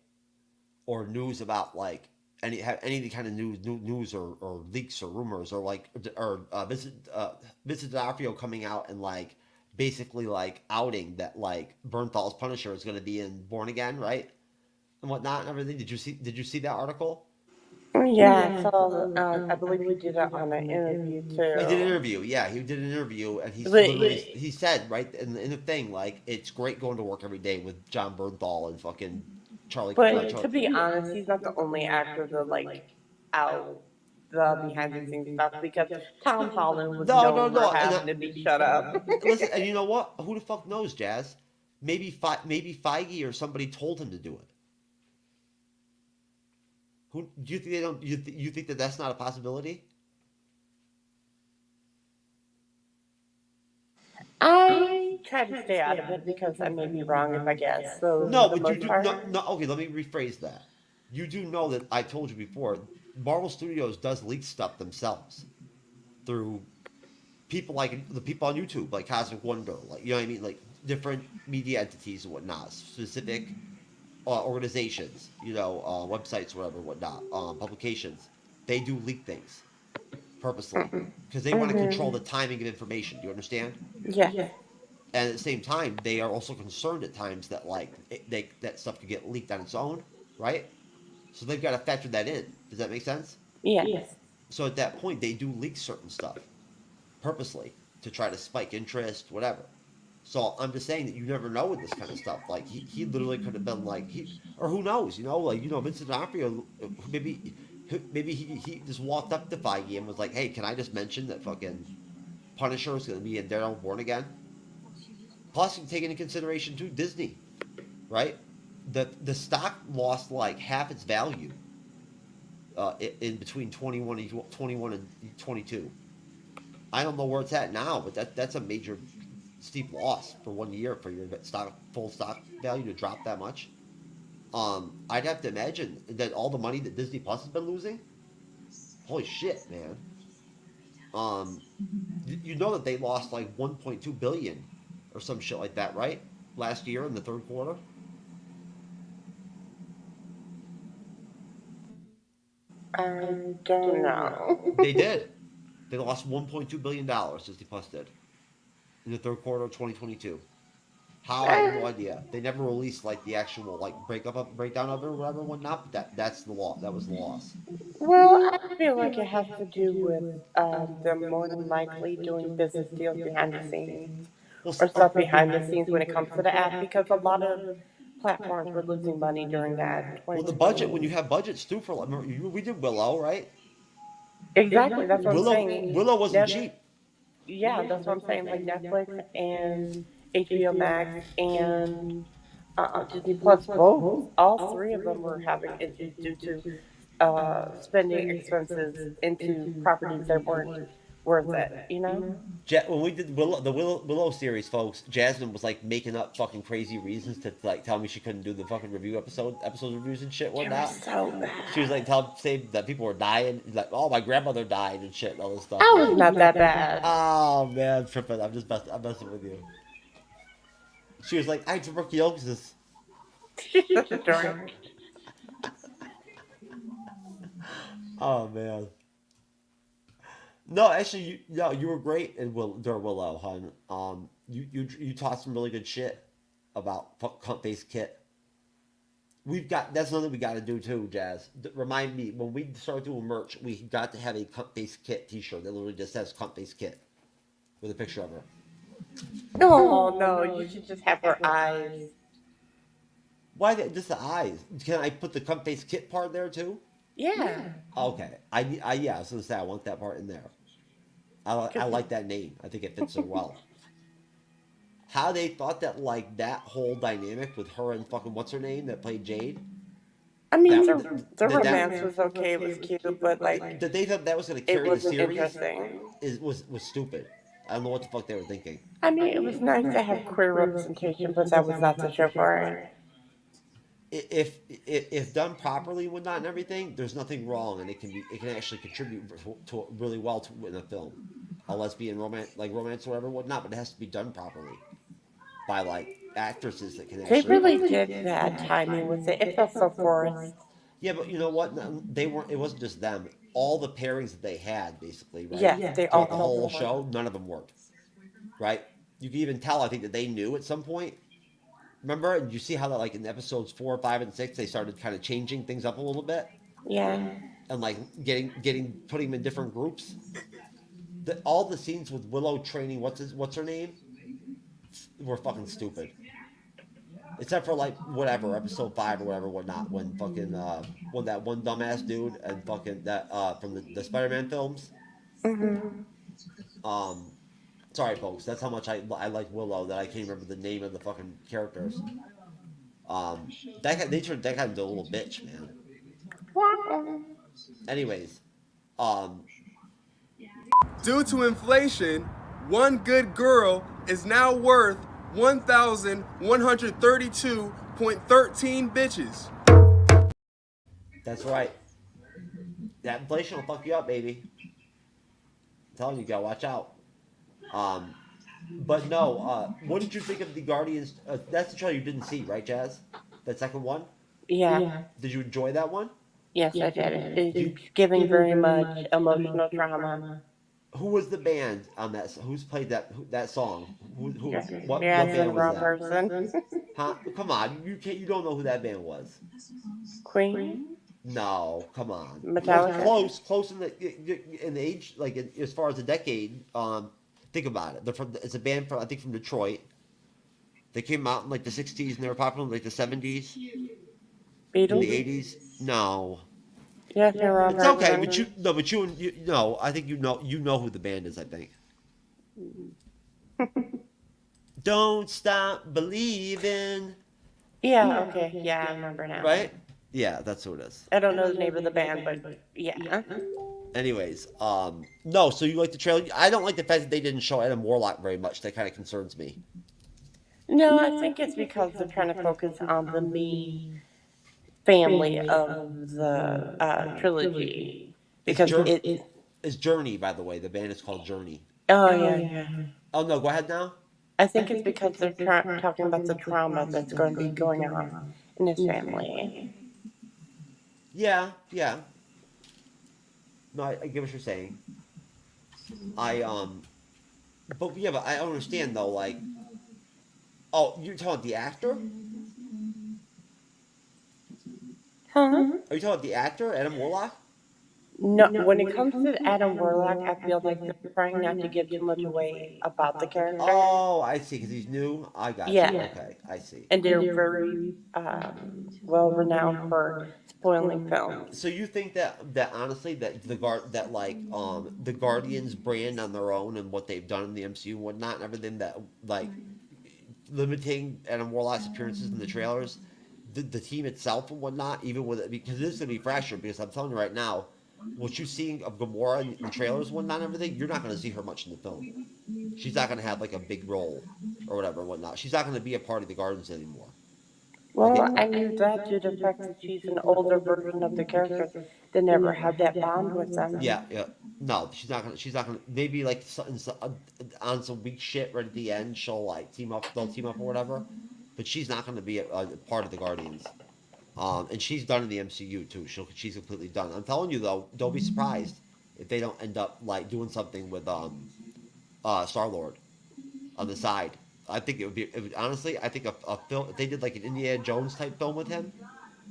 Or news about like any kind of news or leaks or rumors or like Vincent D'Onofrio coming out and like basically like outing that like Bernthal's Punisher is going to be in Born Again, right? And whatnot and everything. Did you see that article? Yeah, so I believe we did that on an interview too. He did an interview, yeah. He did an interview, and he said right in the thing like it's great going to work every day with John Bernthal and fucking Charlie. But to be honest, he's not the only actor to like out the behind the scenes stuff because Tom Holland was known for having to be shut up. Listen, and you know what? Who the fuck knows, Jazz? Maybe Feige or somebody told him to do it. Who do you think they don't? You think that that's not a possibility? I try to stay out of it because I may be wrong if I guess. So no, but you do no. Okay, let me rephrase that. You do know that I told you before. Marvel Studios does leak stuff themselves through people like the people on YouTube, like Cosmic Wonder, like you know what I mean, like different media entities and whatnot, specific organizations, websites, whatever, whatnot, publications. They do leak things purposely because they want to control the timing of information. Do you understand? Yeah. And at the same time, they are also concerned at times that like that stuff could get leaked on its own, right? So they've got to factor that in. Does that make sense? Yes. So at that point, they do leak certain stuff purposely to try to spike interest, whatever. So I'm just saying that you never know with this kind of stuff. Like he literally could have been like or who knows, Vincent D'Onofrio, maybe he just walked up to Feige and was like, hey, can I just mention that fucking Punisher is going to be in Daredevil Born Again? Plus, you take into consideration too Disney, right? The stock lost like half its value in between 21 and 22. I don't know where it's at now, but that's a major steep loss for 1 year for your full stock value to drop that much. I'd have to imagine that all the money that Disney Plus has been losing. Holy shit, man! You know that they lost like 1.2 billion or some shit like that, right? Last year in the third quarter. I don't know. They did. They lost $1.2 billion, Disney Plus did, in the third quarter of 2022. How, I have no idea. They never released like the actual like breakdown of it or whatever and whatnot. But that's the law. That was the loss. Well, I feel like it has to do with them more than likely doing business deals behind the scenes or stuff behind the scenes when it comes to the app because a lot of platforms were losing money during that. Well, the budget, when you have budgets too for like, we did Willow, right? Exactly, that's what I'm saying. Willow wasn't cheap. Yeah, that's what I'm saying. Like Netflix and HBO Max and Disney Plus, both, all three of them were having issues due to spending expenses into properties that weren't worth it. You know. When we did the Willow series, folks, Jasmine was like making up fucking crazy reasons to like tell me she couldn't do the fucking review episode reviews and shit whatnot. So bad. She was like saying that people were dying, like, oh, my grandmother died and shit and all this stuff. I was not that bad. Oh man, I'm tripping. I'm messing with you. She was like, I had tuberculosis. Such a dork. Oh man. No, actually, you were great in during Willow, hon. You taught some really good shit about cunt-based kit. That's something we got to do too, Jazz. Remind me when we start doing merch, we got to have a cunt-based kit T-shirt that literally just says cunt-based kit with a picture of her. No, you should just have her eyes. Why just the eyes? Can I put the cunt-based kit part there too? Yeah. Okay. I was gonna say I want that part in there. I like that name. I think it fits so well. How they thought that like that whole dynamic with her and fucking what's her name that played Jade. I mean, the romance was okay, it was cute, but like that they thought that was gonna carry the series was stupid. I don't know what the fuck they were thinking. I mean, it was nice to have queer representation, but that was not the show for it. If done properly, whatnot and everything, there's nothing wrong, and it can actually contribute to really well in a film, unless being romance or whatever, whatnot. But it has to be done properly by like actresses that can. Actually... They really did bad timing with it. It felt so forced. Yeah, but you know what? They weren't. It wasn't just them. All the pairings that they had, basically, right? Yeah, they all the whole show. None of them worked. Right? You can even tell. I think that they knew at some point. Remember, and you see how that, like, in episodes 4, 5, and 6, they started kind of changing things up a little bit? Yeah. And, like, putting them in different groups? All the scenes with Willow training, what's her name? Were fucking stupid. Except for, like, whatever, episode 5 or whatever, whatnot, when fucking, when that one dumbass dude and fucking, that, from the Spider-Man films. Mm-hmm. Sorry, folks. That's how much I like Willow that I can't remember the name of the fucking characters. They turned that guy into a little bitch, man. Anyways, due to inflation, one good girl is now worth 1,132.13 bitches. That's right. That inflation will fuck you up, baby. I'm telling you, gotta watch out. But no, what did you think of the Guardians? That's the trailer you didn't see, right, Jazz? That second one? Yeah. Did you enjoy that one? Yes, I did. It's giving very much emotional drama. Who was the band on that? Who's played that song? What band was that? Person. Huh? Come on, you don't know who that band was. Queen? No, come on. Metallica? Close in the age, like as far as the decade. Think about it. It's a band from Detroit. They came out in like the 60s and they were popular in like the 70s. Beatles? In the 80s? No. Yeah, you're it's okay, but you know, I think you know who the band is, I think. Don't stop believing. Yeah, okay. Yeah, I remember now. Right? Yeah, that's who it is. I don't know the name of the band, but yeah. Anyways, no, so you like the trailer? I don't like the fact that they didn't show Adam Warlock very much. That kind of concerns me. No, I think it's because they're trying to focus on the main family of the trilogy. Because it's Journey, by the way. The band is called Journey. Oh, yeah. Oh, no, go ahead now. I think it's because they're talking about the trauma that's going to be going on in his family. Yeah. No, I get what you're saying. But I understand though, like, Oh, you're talking about the actor? Huh? Are you talking about the actor, Adam Warlock? No, when it comes to Adam Warlock, I feel like they're trying not to give too much away about the character. Oh, I see, because he's new. I got you. Yeah. Okay, I see. And they're very well renowned for spoiling films. So you think that honestly that the Guardians brand on their own and what they've done in the MCU and whatnot and everything that like limiting Adam Warlock's appearances in the trailers, the team itself and whatnot, even with it because this is gonna be fresher because I'm telling you right now, what you're seeing of Gamora in the trailers and whatnot and everything, you're not gonna see her much in the film. She's not gonna have like a big role or whatever and whatnot. She's not gonna be a part of the Guardians anymore. Well, I knew that due to the fact that she's an older version of the character that never had that bond with them. Yeah, yeah. No, she's not gonna. She's not gonna. Maybe like on some weak shit right at the end, she'll like team up. They'll team up or whatever. But she's not gonna be a part of the Guardians. And she's done in the MCU too. She's completely done. I'm telling you though, don't be surprised if they don't end up like doing something with Star-Lord on the side. I think it would honestly. I think a film. If they did like an Indiana Jones type film with him,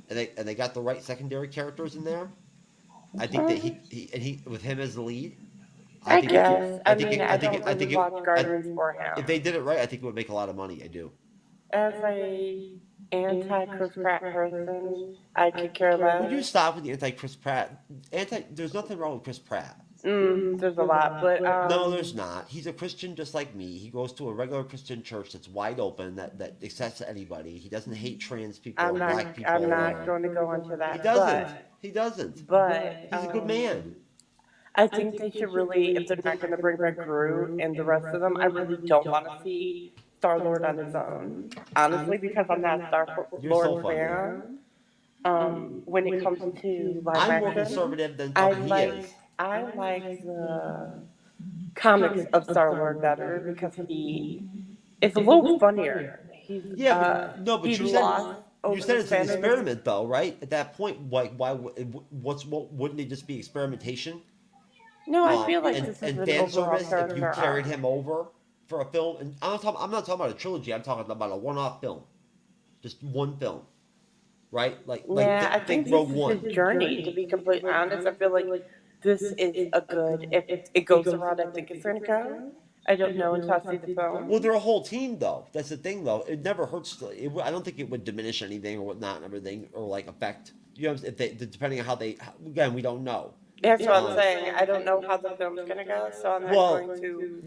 and they got the right secondary characters in there. I think that he with him as the lead. I guess. I think watch Guardians for him. If they did it right, I think it would make a lot of money. I do. As a anti-Chris Pratt person, I could care less. Would you stop with the anti-Chris Pratt? There's nothing wrong with Chris Pratt. There's a lot, but no, there's not. He's a Christian just like me. He goes to a regular Christian church that's wide open, that accepts anybody. He doesn't hate trans people or black people. I'm not going to go into that. He doesn't. He doesn't. But he's a good man. I think they should really, if they're not going to bring back Groot and the rest of them, I really don't want to see Star-Lord on his own. Honestly, because I'm not a Star-Lord fan. When it comes to live action, I'm more conservative than he is. I like the comics of Star-Lord better because he is a little funnier. He's, but you said it's an experiment, though, right? At that point, wouldn't it just be experimentation? No, I feel like and this is an fan overall service if you carried him over for a film. And I'm not talking about a trilogy. I'm talking about a one-off film, just one film, right? I think Rogue One. His journey. To be completely honest, I feel like this is a good. If it goes around, I think it's going to go. I don't know until I see the film. Well, they're a whole team, though. That's the thing, though. It never hurts. I don't think it would diminish anything or whatnot and everything, or like affect. You know, if depending on how they. Again, we don't know. That's what I'm saying. I don't know how the film's going to go, so I'm not going to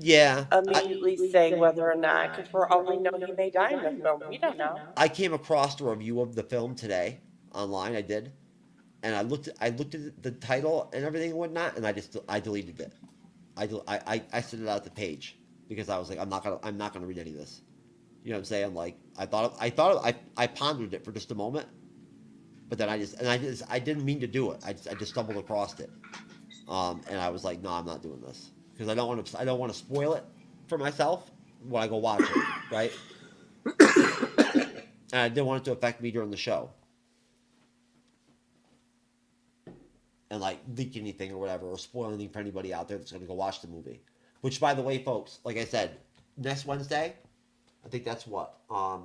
immediately say whether or not, because for all we know, he may die in the film. We don't know. I came across a review of the film today online. I did, and I looked at the title and everything and whatnot, and I deleted it. I sent it out the page because I was like, I'm not gonna read any of this. You know what I'm saying? Like I pondered it for just a moment, but then I didn't mean to do it. I just stumbled across it, and I was like, no, I'm not doing this because I don't want to spoil it for myself when I go watch it, right? And I didn't want it to affect me during the show. And like leak anything or whatever, or spoil anything for anybody out there that's going to go watch the movie. Which, by the way, folks, like I said, next Wednesday, I think that's what, the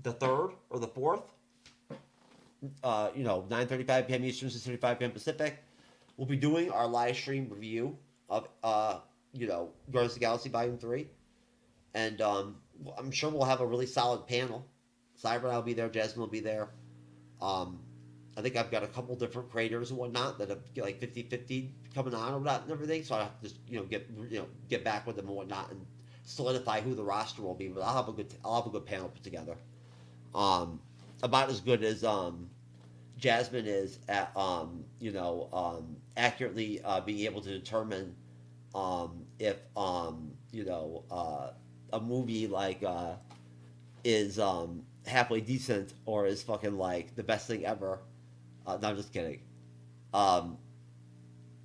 3rd or the 4th, 9:35 p.m. Eastern, 6:35 p.m. Pacific. We'll be doing our live stream review of, Guardians of the Galaxy Volume 3, and I'm sure we'll have a really solid panel. Cyber and I'll be there. Jasmine will be there. I think I've got a couple different creators and whatnot that have like 50-50 coming on or whatnot and everything. So I have to just get back with them and whatnot and solidify who the roster will be. But I'll have a good panel put together. About as good as Jasmine is at accurately being able to determine if a movie like is halfway decent or is fucking like the best thing ever. No, I'm just kidding.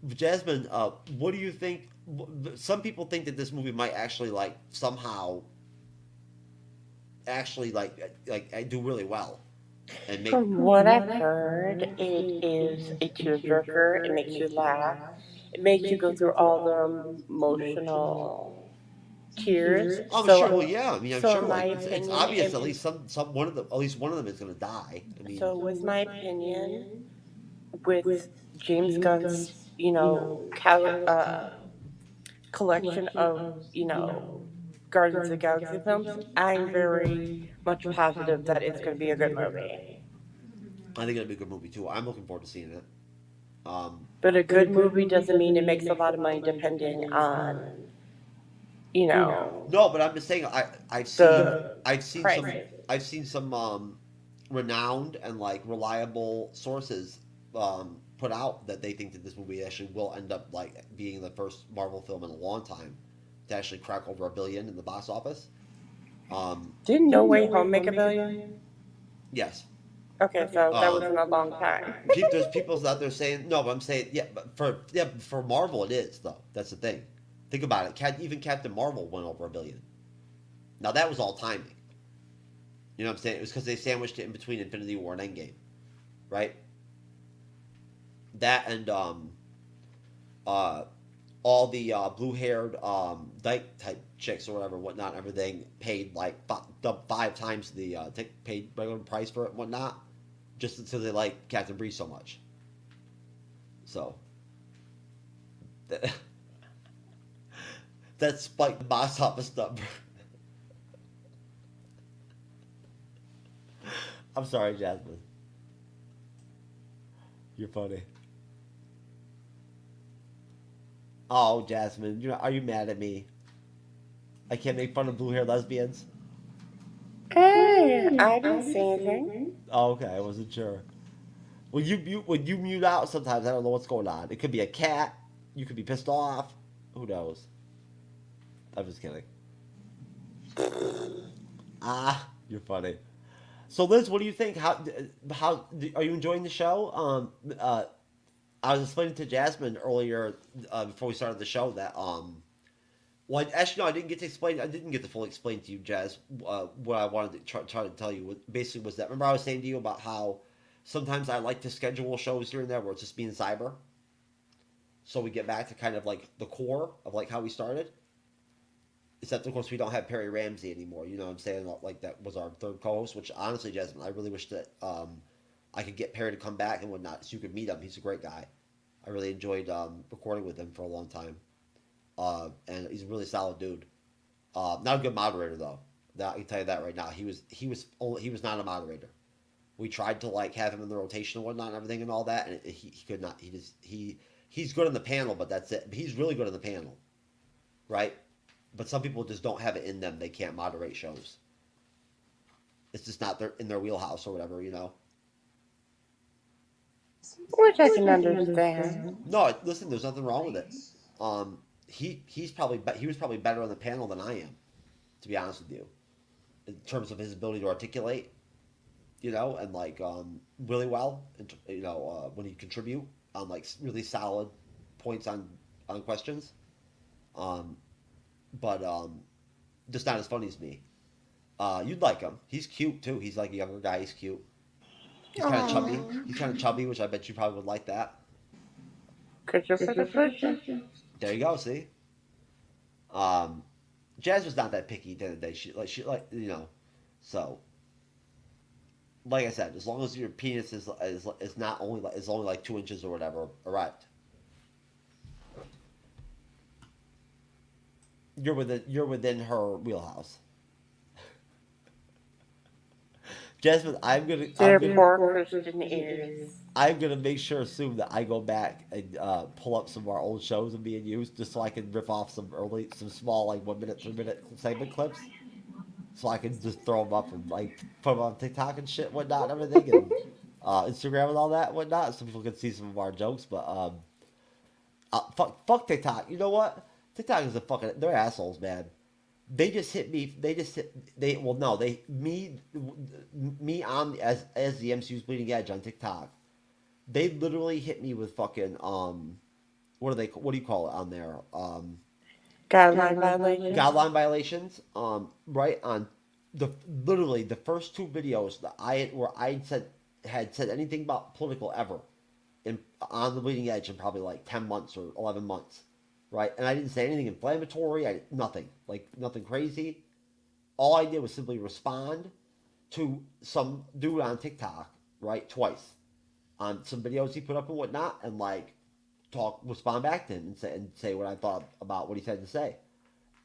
Jasmine, what do you think? Some people think that this movie might actually like somehow actually like do really well. And make... From what I've heard, it is a tearjerker. It makes you laugh. it makes you go through all the emotional tears. I'm So, sure. Well, yeah. I mean, I'm so sure. in Like my it's opinion, obvious. At least some one of them. At least one of them is going to die. I mean. so with my opinion, with James Gunn's, collection of, Guardians of the Galaxy films, I'm very much positive that it's going to be a good movie. I think it'll be a good movie too. I'm looking forward to seeing it. But a good movie doesn't mean it makes a lot of money depending on, No, but I'm just saying. I've seen prices. I've seen some renowned and like reliable sources put out that they think that this movie actually will end up like being the first Marvel film in a long time to actually crack over $1 billion in the box office. Didn't No Way Home make $1 billion? Yes. Okay, so that wasn't a long time. There's people out there saying no, but I'm saying but for Marvel it is though. That's the thing. Think about it. Even Captain Marvel went over $1 billion. Now that was all timing. You know what I'm saying? It was because they sandwiched it in between Infinity War and Endgame, right? That and all the blue-haired dyke type chicks or whatever, whatnot, everything paid like 5 times the paid regular price for it, and whatnot, just until they like Captain Bree so much. So that spiked the box office number. I'm sorry, Jasmine. You're funny. Oh, Jasmine, are you mad at me? I can't make fun of blue-haired lesbians? Hey, I didn't say anything. Oh, okay, I wasn't sure. When you mute out, sometimes I don't know what's going on. It could be a cat. You could be pissed off. Who knows? I'm just kidding. You're funny. So, Liz, what do you think? How are you enjoying the show? I was explaining to Jasmine earlier before we started the show that well, actually no, I didn't get to explain. I didn't get to fully explain to you, Jazz, what I wanted to try to tell you. Basically, was that remember I was saying to you about how sometimes I like to schedule shows here and there where it's just me and Cyber, so we get back to kind of like the core of like how we started. Except, of course, we don't have Perry Ramsey anymore. You know what I'm saying? Like, that was our third co-host, which, honestly, Jasmine, I really wish that I could get Perry to come back and whatnot so you could meet him. He's a great guy. I really enjoyed recording with him for a long time. And he's a really solid dude. Not a good moderator, though. I can tell you that right now. He was not a moderator. We tried to, like, have him in the rotation and whatnot and everything and all that, and he could not. He's good on the panel, but that's it. He's really good on the panel, right? But some people just don't have it in them. They can't moderate shows. It's just not in their wheelhouse or whatever, you know. Which I can understand. No, listen, there's nothing wrong with it. He was probably better on the panel than I am, to be honest with you, in terms of his ability to articulate, you know, and like really well, you know, when he contribute on like really solid points on questions. But just not as funny as me. You'd like him. He's cute too. He's like a younger guy. He's cute. He's kind of chubby. He's kind of chubby, which I bet you probably would like that. There you go. See. Jazz was not that picky the other day. She you know, so. Like I said, as long as your penis is not only is only like 2 inches or whatever, erect. You're within her wheelhouse. Jasmine, I'm gonna make sure assume that I go back and pull up some of our old shows and being used just so I can rip off some small like 1 minute, 3 minute segment clips, so I can just throw them up and like put them on TikTok and shit, whatnot, and everything, and Instagram and all that, whatnot, so people can see some of our jokes. But fuck TikTok. You know what? TikTok is they're assholes, man. They just hit me. Me on as the MCU's bleeding edge on TikTok. They literally hit me with fucking what do you call it on there? Guideline violations. Right on literally the first 2 videos that I had said anything about political ever on the bleeding edge in probably like 10 months or 11 months, right? And I didn't say anything inflammatory, nothing crazy. All I did was simply respond to some dude on TikTok, right, twice on some videos he put up and whatnot, and like respond back to him and say what I thought about what he had to say.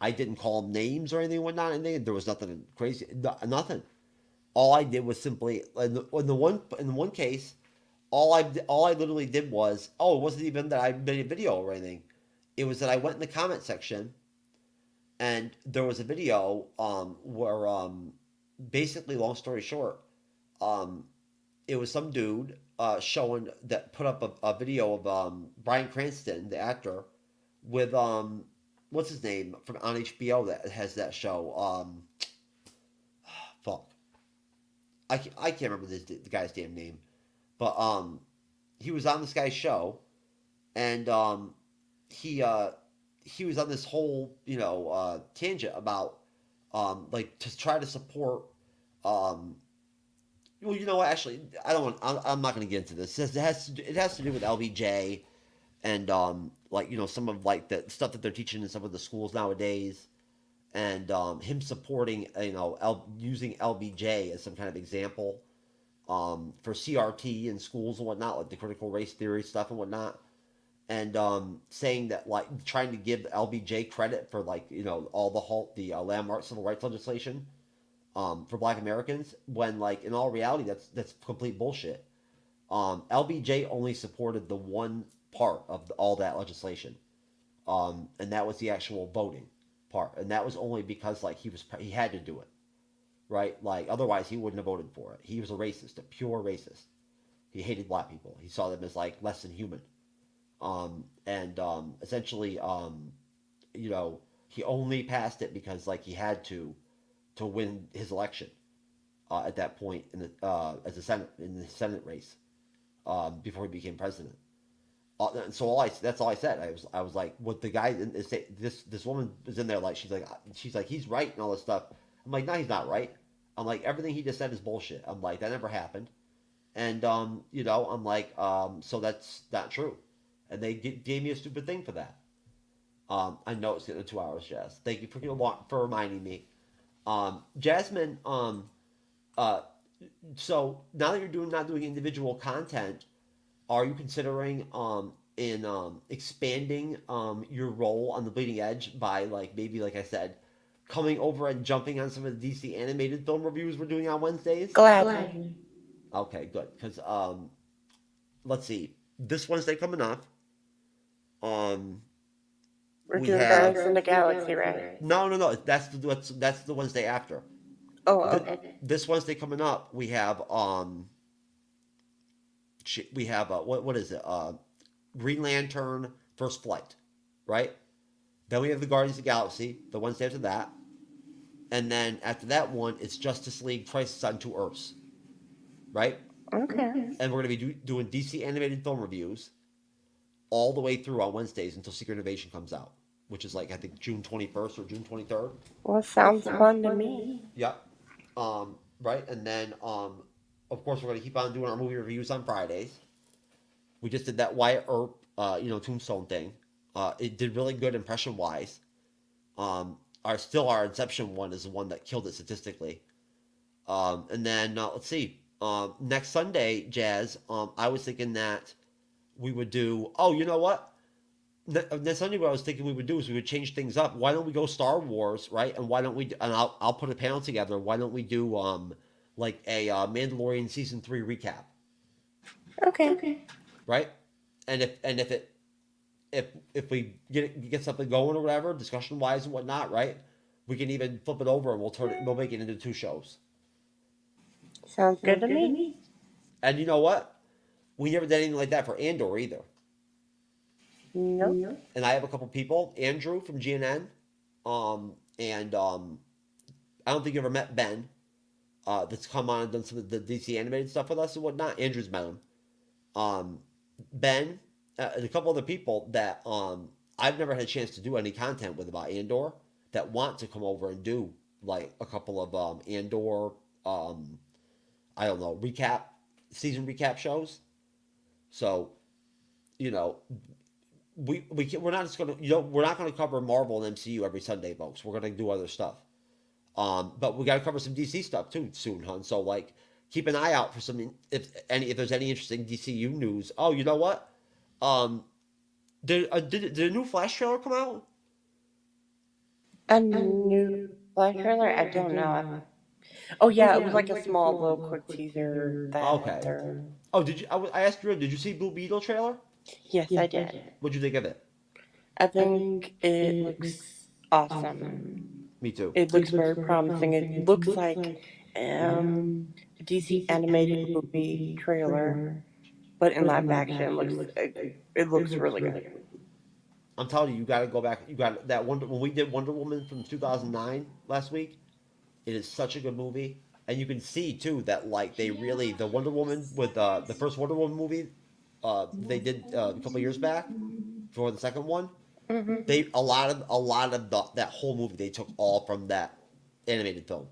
I didn't call him names or anything and whatnot. Anything. There was nothing crazy, nothing. All I did was simply in the one case, all I literally did was, it wasn't even that I made a video or anything. It was that I went in the comment section, and there was a video where basically, long story short, it was some dude showing that put up a video of Bryan Cranston, the actor, with what's his name from on HBO that has that show. Fuck, I can't remember the guy's damn name, but he was on this guy's show, and he was on this whole tangent about like to try to support well, you know what? Actually, I don't want. I'm not going to get into this. It has to do with LBJ, and like some of like the stuff that they're teaching in some of the schools nowadays, and him supporting using LBJ as some kind of example for CRT in schools and whatnot, like the critical race theory stuff and whatnot, and saying that like trying to give LBJ credit for like all the landmark civil rights legislation. For Black Americans, when like in all reality that's complete bullshit. LBJ only supported the one part of all that legislation, and that was the actual voting part, and that was only because like he had to do it, right? Like otherwise he wouldn't have voted for it. He was a racist, a pure racist. He hated black people. He saw them as like less than human, and essentially, he only passed it because like he had to win his election at that point in the in the Senate race before he became president. So that's all I said. I was like, what the guy this woman is in there like she's like he's right and all this stuff. I'm like, no, he's not right. I'm like, everything he just said is bullshit. I'm like, that never happened. And I'm like, so that's not true. And they gave me a stupid thing for that. I know it's getting 2 hours, Jazz. Thank you for reminding me. Jasmine, so now that you're not doing individual content, are you considering expanding your role on the bleeding edge by like maybe like I said, coming over and jumping on some of the DC animated film reviews we're doing on Wednesdays? Gladly. Okay, good. Because let's see, this Wednesday coming up, we're doing Guardians in the Galaxy, right? No. That's the Wednesday after. Oh, okay. This Wednesday coming up, we have what is it? Green Lantern First Flight, right? Then we have the Guardians of the Galaxy the Wednesday after that, and then after that one, it's Justice League Crisis on Two Earths, right? Okay. And we're gonna be doing DC animated film reviews all the way through on Wednesdays until Secret Invasion comes out, which is like I think June 21st or June 23rd. Well, sounds fun to me. Yep. Right, and then of course we're gonna keep on doing our movie reviews on Fridays. We just did that Wyatt Earp, Tombstone thing. It did really good impression wise. Our Inception one is the one that killed it statistically. And then let's see. Next Sunday, Jazz. I was thinking that we would do. Oh, you know what? Next Sunday, what I was thinking we would do is we would change things up. Why don't we go Star Wars, right? And why don't we? And I'll put a panel together. Why don't we do like a Mandalorian season 3 recap? Okay. Right. And if we get something going or whatever, discussion wise and whatnot, right? We can even flip it over and we'll make it into 2 shows. Sounds good to me. And you know what? We never did anything like that for Andor either. Nope. And I have a couple people, Andrew from GNN, and I don't think you ever met Ben, that's come on and done some of the DC animated stuff with us and whatnot. Andrew's met him. Ben, and a couple other people that I've never had a chance to do any content with about Andor that want to come over and do like a couple of Andor, I don't know, season recap shows. So you know, we're not just gonna, we're not gonna cover Marvel and MCU every Sunday, folks. We're gonna do other stuff. But we gotta cover some DC stuff too soon, hun. So like, keep an eye out for some if there's any interesting DCU news. Oh, you know what? Did a new Flash trailer come out? A new Flash trailer? I don't know. Oh yeah, it was like a small little quick teaser. Okay. Oh, did you? I asked Drew. Did you see Blue Beetle trailer? Yes, I did. What'd you think of it? I think it looks awesome. Me too. It looks very promising. It looks like a DC animated movie trailer, but in live action. It looks really good. I'm telling you, you got to go back. You got that Wonder when we did Wonder Woman from 2009 last week. It is such a good movie, and you can see too that like they really the Wonder Woman with the first Wonder Woman movie they did a couple years back for the second one. Mm-hmm. They a lot of that whole movie they took all from that animated film.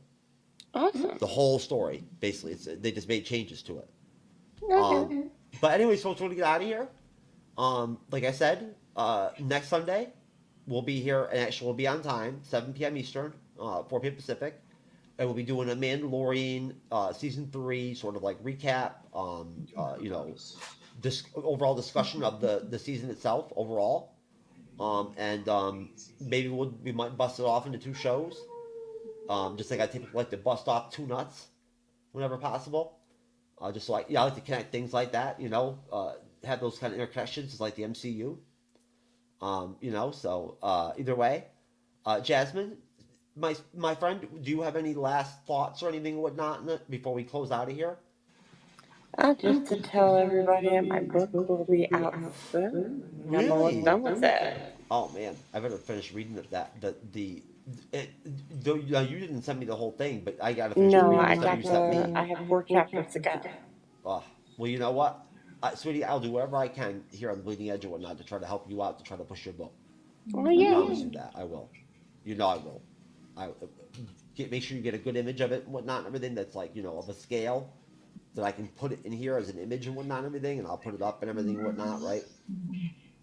Awesome. The whole story basically. They just made changes to it. Okay. But anyways, folks, we're gonna get out of here. Like I said, next Sunday we'll be here, and actually we'll be on time, 7 p.m. Eastern, 4 p.m. Pacific, and we'll be doing a Mandalorian season 3 sort of like recap. This overall discussion of the season itself overall. Maybe we might bust it off into 2 shows. Just like I typically like to bust off 2 nuts whenever possible. Just like I like to connect things like that, have those kind of interconnections, just like the MCU. So either way, Jasmine, my friend, do you have any last thoughts or anything whatnot before we close out of here? Just to tell everybody that my book will be out soon. I'm almost done with it. Oh man, I better finish reading you didn't send me the whole thing, but I gotta finish No, reading the stuff you sent me. I have 4 chapters to go. Well, you know what, sweetie, I'll do whatever I can here on the Bleeding Edge or whatnot to try to help you out, to try to push your book. Oh yeah. I promise you that I will. I will. Make sure you get a good image of it and whatnot and everything that's like of a scale that I can put it in here as an image and whatnot and everything, and I'll put it up and everything and whatnot, right?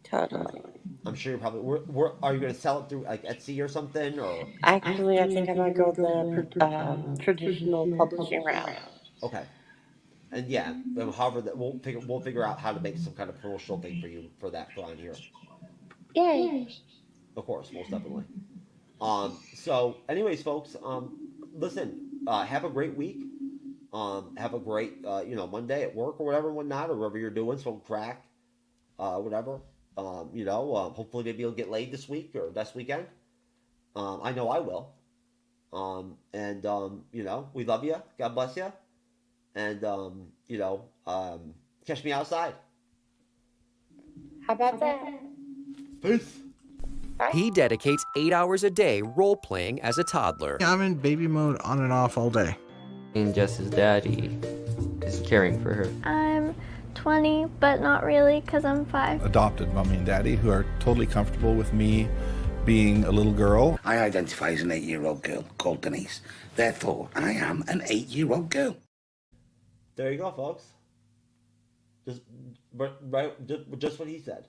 Totally. I'm sure you're probably. Are you going to sell it through like Etsy or something, or? Actually, I think I'm gonna go the traditional publishing route. Okay. And yeah, however, that we'll figure out how to make some kind of promotional thing for you for on here. Yay! Of course, most definitely. So, anyways, folks, listen. Have a great week. Have a great, Monday at work or whatever and whatnot, or whatever you're doing. Smoke crack, whatever. Hopefully maybe you'll get laid this week or this weekend. I know I will. We love you. God bless you. And, catch me outside. How about that? Peace. He dedicates 8 hours a day role-playing as a toddler. I'm in baby mode on and off all day. And Jess's daddy is caring for her. I'm 20, but not really, because I'm 5. Adopted mommy and daddy who are totally comfortable with me being a little girl. I identify as an 8-year-old girl called Denise. Therefore, I am an 8-year-old girl. There you go, folks. Just what he said.